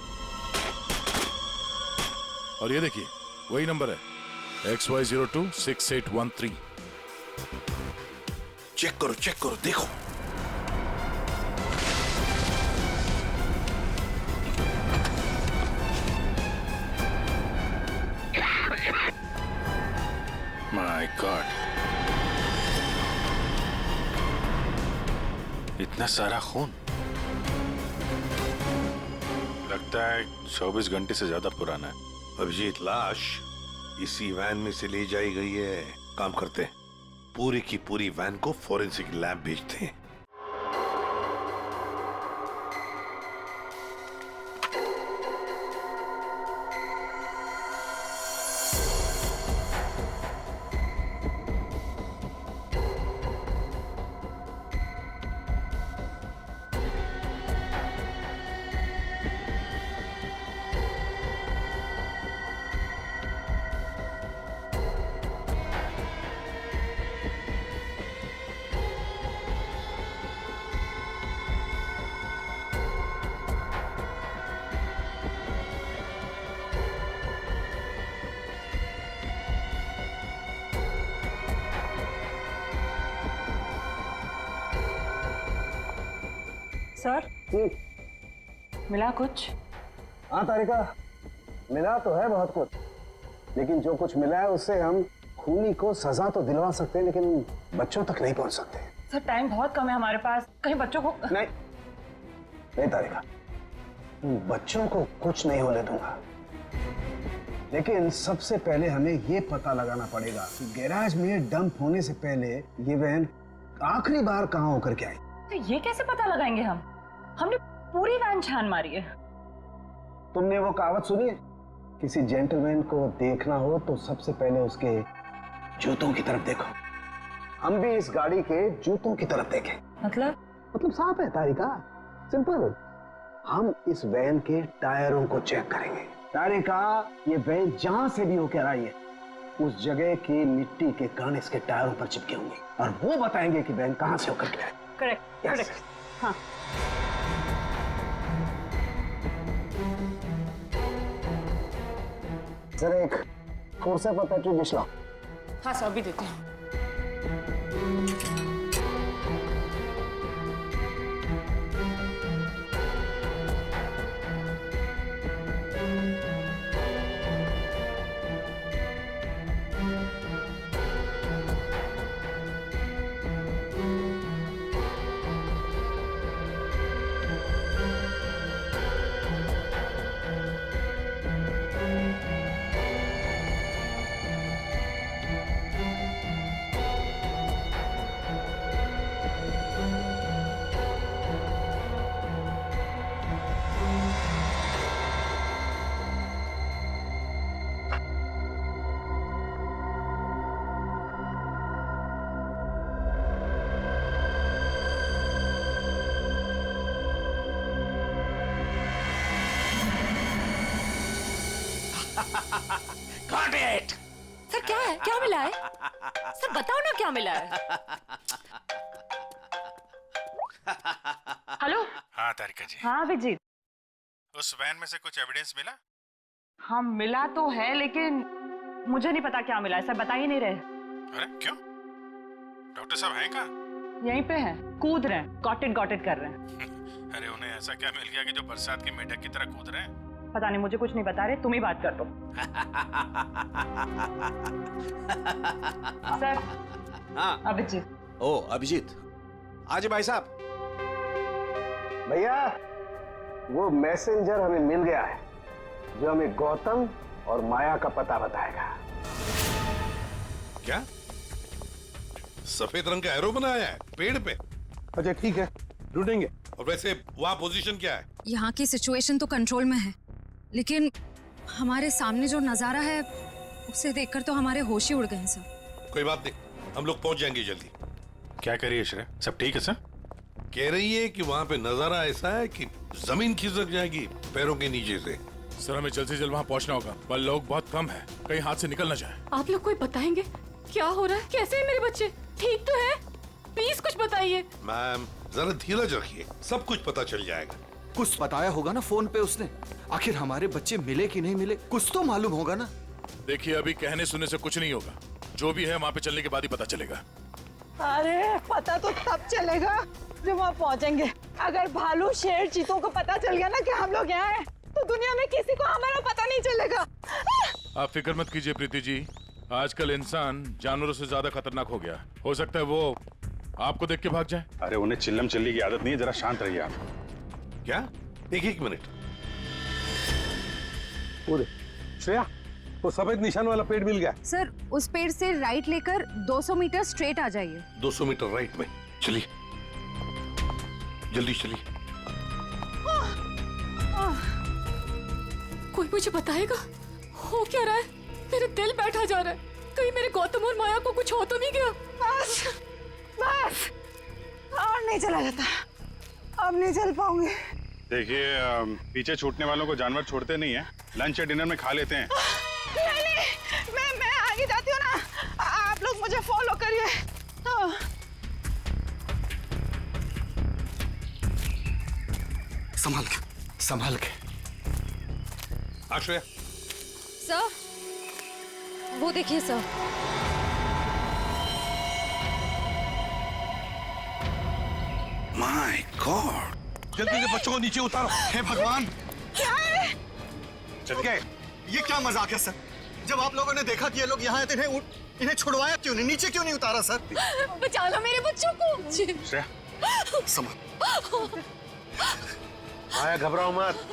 और ये देखिए, वही नंबर है XY026813।
चेक करो देखो।
माय गॉड, इतना सारा खून। लगता है 24 घंटे से ज्यादा पुराना है।
अभिजीत, लाश इसी वैन में से ले जाई गई है। काम करते हैं, पूरी की पूरी वैन को फॉरेंसिक लैब भेजते हैं।
सर, मिला कुछ?
हाँ तारिका, मिला तो है बहुत कुछ, लेकिन जो कुछ मिला है उससे हम खूनी को सजा तो दिलवा सकते हैं, लेकिन बच्चों तक नहीं पहुंच सकते।
सर, टाइम बहुत कम है हमारे पास, कहीं बच्चों को
नहीं तारिका, बच्चों को कुछ नहीं होने दूंगा, लेकिन सबसे पहले हमें ये पता लगाना पड़ेगा कि गैराज में डंप होने से पहले ये वैन आखिरी बार कहाँ होकर के आई।
तो ये कैसे पता लगाएंगे हम? हमने पूरी वैन छान मारी है।
तुमने वो कहावत सुनी है, किसी जेंटलमैन को देखना हो तो सबसे पहले उसके जूतों की तरफ देखो। हम भी इस गाड़ी के जूतों की तरफ देखें। मतलब साफ है तारिका, सिंपल। हम इस वैन के टायरों को चेक करेंगे। तारिका, ये वैन जहां से भी होकर आई है उस जगह की मिट्टी के कण इसके टायरों पर चिपके होंगे और वो बताएंगे कि वैन कहां से होकर के आई।
करेक्ट। हाँ।
जरा एक कोर्से पर पेट्रोल डिश लाओ।
हाँ सर, अभी देते हैं।
क्वाइट।
सर क्या है, क्या मिला है? सर बताओ ना क्या मिला है।
हेलो।
हाँ तारिका जी।
हाँ अभिजीत।
उस वैन में से कुछ एविडेंस मिला?
हाँ मिला तो है, लेकिन मुझे नहीं पता क्या मिला है, सर बता ही नहीं रहे।
अरे क्यों? डॉक्टर साहब हैं कहाँ?
यहीं पे हैं, कूद रहे हैं, गॉटेड कर रहे हैं।
अरे उन्हें ऐसा क्या मिल गया कि जो बरसात की मेढक की तरह कूद रहे हैं?
पता नहीं, मुझे कुछ नहीं बता रहे, तुम ही बात कर दो। सर।
हाँ
अभिजीत।
ओ अभिजीत, आज भाई साहब।
भैया वो मैसेंजर हमें मिल गया है जो हमें गौतम और माया का पता बताएगा।
क्या? सफेद रंग का एरो बनाया है पेड़ पे?
अच्छा ठीक है, ढूंढेंगे।
और वैसे वहां पोजीशन क्या है?
यहाँ की सिचुएशन तो कंट्रोल में है, लेकिन हमारे सामने जो नजारा है उसे देखकर तो हमारे होश ही उड़ गए हैं सर।
कोई बात नहीं, हम लोग पहुंच जाएंगे जल्दी।
क्या कह रही है श्रेया? सब ठीक है सर?
कह रही है कि वहां पे नजारा ऐसा है कि जमीन खिसक जाएगी पैरों के नीचे से।
सर हमें जल्द से जल्द वहाँ पहुँचना होगा, पर लोग बहुत कम है, कहीं हाथ से निकल ना जाए।
आप लोग कोई बताएंगे क्या हो रहा है? कैसे है मेरे बच्चे? ठीक तो है? प्लीज कुछ बताइए।
मैम जरा धीरज रखिए, सब कुछ पता चल जाएगा।
कुछ बताया होगा ना फोन पे उसने। आखिर हमारे बच्चे मिले कि नहीं मिले, कुछ तो मालूम होगा ना।
देखिए अभी कहने सुनने से कुछ नहीं होगा, जो भी है वहाँ पे चलने के बाद ही पता चलेगा।
अरे पता तो तब चलेगा जब वहाँ पहुँचेंगे। अगर भालू शेर चीतों को पता चल गया ना कि हम लोग यहाँ हैं, तो दुनिया में किसी को हमारा पता नहीं चलेगा।
आप फिक्र मत कीजिए प्रीति जी, आजकल इंसान जानवरों से ज्यादा खतरनाक हो गया। हो सकता है वो आपको देख के भाग जाए।
अरे उन्हें चिल्लम चिल्ली की आदत नहीं है, जरा शांत रहिए आप।
क्या? एक मिनट।
श्रेया, वो सफेद निशान वाला पेड़ मिल गया।
सर उस पेड़ से राइट लेकर 200 मीटर स्ट्रेट आ जाइए।
200 मीटर राइट में। चलिए जल्दी चलिए।
कोई मुझे बताएगा हो क्या रहा है? मेरे दिल बैठा जा रहा है, कहीं मेरे गौतम और माया को कुछ हो तो नहीं गया?
बस और नहीं चला जाता, अब नहीं चल पाऊंगी।
देखिए पीछे छूटने वालों को जानवर छोड़ते नहीं है, लंच या डिनर में खा लेते हैं।
नहीं, मैं आगे जाती हूँ ना, आप लोग मुझे फॉलो करिए।
संभाल के।
आश्रया।
सर वो देखिए सर।
माय गॉड, जल्दी से बच्चों को नीचे उतारो।
हे भगवान,
क्या है?
चल गए। ये क्या मजाक है सर? जब आप लोगों ने देखा कि ये लोग यहाँ आए थे, इन्हें छुड़वाया क्यों नहीं, नीचे क्यों नहीं उतारा सर?
बचा लो मेरे बच्चों को।
श्रेया
संभाल।
माया घबराओ मत।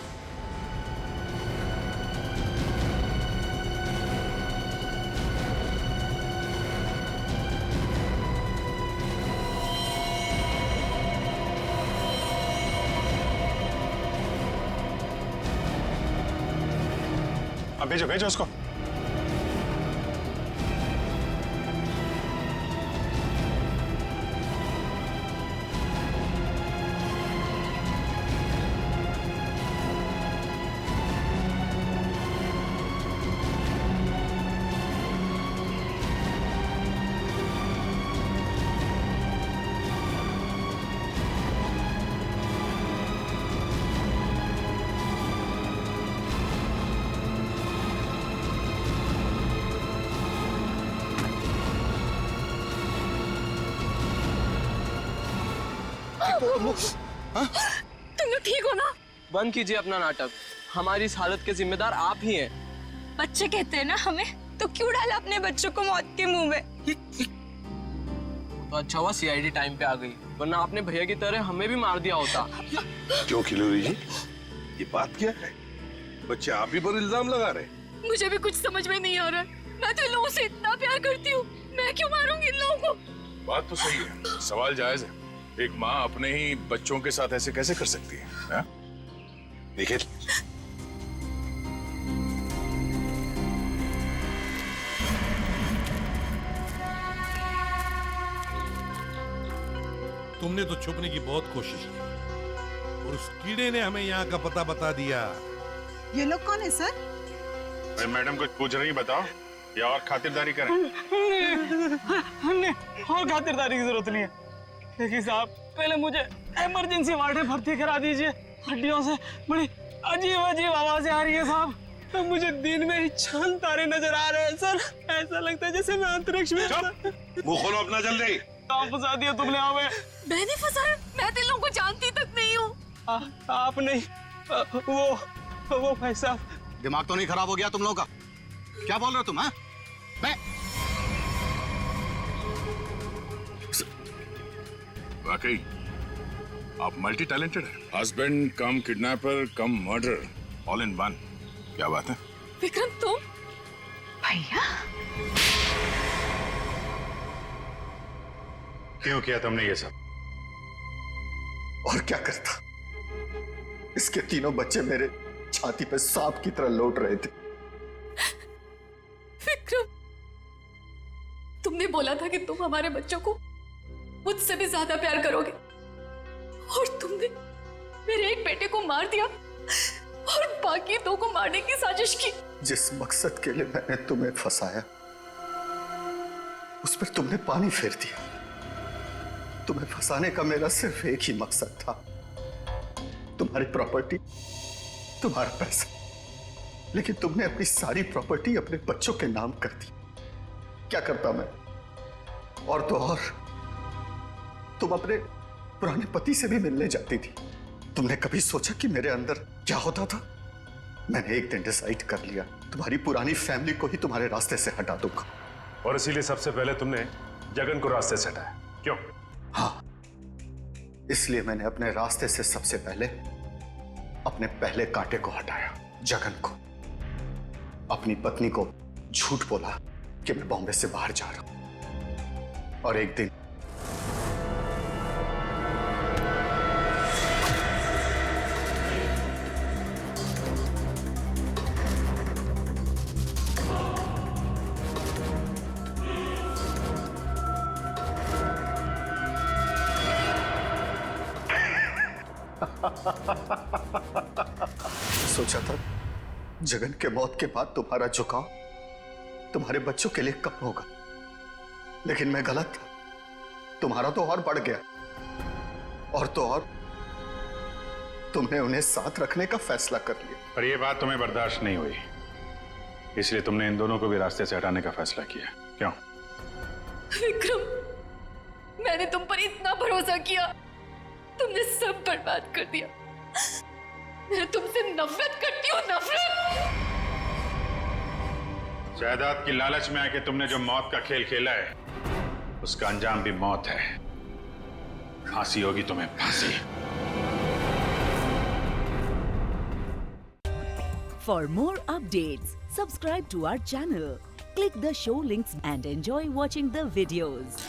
अब भेजो उसको।
तुम लोग ठीक हो ना?
बंद कीजिए अपना नाटक, हमारी इस हालत के जिम्मेदार आप ही हैं।
बच्चे कहते हैं ना हमें, तो क्यों डाला अपने बच्चों को मौत के मुंह में?
तो अच्छा हुआ सीआईडी टाइम पे आ गई, वरना आपने भैया की तरह हमें भी मार दिया होता।
क्यों खिलोरी जी, ये बात क्या है? बच्चे आप ही पर इल्जाम लगा रहे?
मुझे भी कुछ समझ में नहीं आ रहा है। मैं तो इन लोगों से इतना प्यार करती हूँ, मैं क्यों मारूंगी इन लोगों को?
बात तो सही है, सवाल जायज है। एक माँ अपने ही बच्चों के साथ ऐसे कैसे कर सकती है?
देखिए
तुमने तो छुपने की बहुत कोशिश की और उस कीड़े ने हमें यहाँ का पता बता दिया।
ये लोग कौन है सर?
मैडम कुछ पूछ रही, बताओ। या और खातिरदारी करें?
नहीं, और खातिरदारी की जरूरत नहीं है। देखिए साहब, पहले मुझे इमरजेंसी वार्ड में भर्ती करा दीजिए। हड्डियों से बड़ी अजीब अजीब आवाजें आ रही है साहब। तो मुझे दिन में ही चांद तारे नजर आ रहे हैं सर। ऐसा लगता है जैसे मैं अंतरिक्ष में।
मुंह खोलो अपना जल्दी।
फंसा दिया तुमने हमें।
मैंने फंसाया? मैं तो इन लोगों को जानती तक नहीं हूँ।
आप नहीं, वो भाई साहब।
दिमाग तो नहीं खराब हो गया तुम लोगों का? क्या बोल रहे हो तुम? हाँ, मैं
वाकई आप मल्टी टैलेंटेड हैं। Husband come kidnapper come murder, all in one. क्या बात है
विक्रम? तुम?
भैया क्यों किया तुमने ये सब?
और क्या करता? इसके तीनों बच्चे मेरे छाती पे सांप की तरह लौट रहे थे।
विक्रम, तुमने बोला था कि तुम हमारे बच्चों को मुझसे भी ज्यादा प्यार करोगे, और तुमने मेरे एक बेटे को मार दिया और बाकी दो को मारने की साजिश की।
जिस मकसद के लिए मैंने तुम्हें फंसाया, उस पर तुमने पानी फेर दिया। तुम्हें फंसाने का मेरा सिर्फ एक ही मकसद था, तुम्हारी प्रॉपर्टी, तुम्हारा पैसा। लेकिन तुमने अपनी सारी प्रॉपर्टी अपने बच्चों के नाम कर दी। क्या करता मैं? और तो और तुम अपने पुराने पति से भी मिलने जाती थी। तुमने कभी सोचा कि मेरे अंदर क्या होता था? मैंने एक दिन डिसाइड कर लिया, तुम्हारी पुरानी फैमिली को ही तुम्हारे रास्ते से हटा दूंगा।
और इसीलिए सबसे पहले तुमने जगन को रास्ते से हटाया, क्यों?
हाँ, इसलिए मैंने अपने रास्ते से सबसे पहले अपने पहले कांटे को हटाया, जगन को। अपनी पत्नी को झूठ बोला कि मैं बॉम्बे से बाहर जा रहा हूं, और एक दिन सोचा था जगन के मौत के बाद तुम्हारा झुकाव तुम्हारे बच्चों के लिए कम होगा, लेकिन मैं गलत था। तुम्हारा तो और बढ़ गया, और तो और तुमने उन्हें साथ रखने का फैसला कर लिया।
पर यह बात तुम्हें बर्दाश्त नहीं हुई, इसलिए तुमने इन दोनों को भी रास्ते से हटाने का फैसला किया, क्यों?
विक्रम, मैंने तुम पर इतना भरोसा किया, तुमने सब बर्बाद कर दिया। मैं तुमसे नफरत करती हूँ, नफरत।
जायदाद की लालच में आके तुमने जो मौत का खेल खेला है, उसका अंजाम भी मौत है। फांसी होगी तुम्हें, फांसी।
For more updates, subscribe to our channel, click the show links and enjoy watching the videos.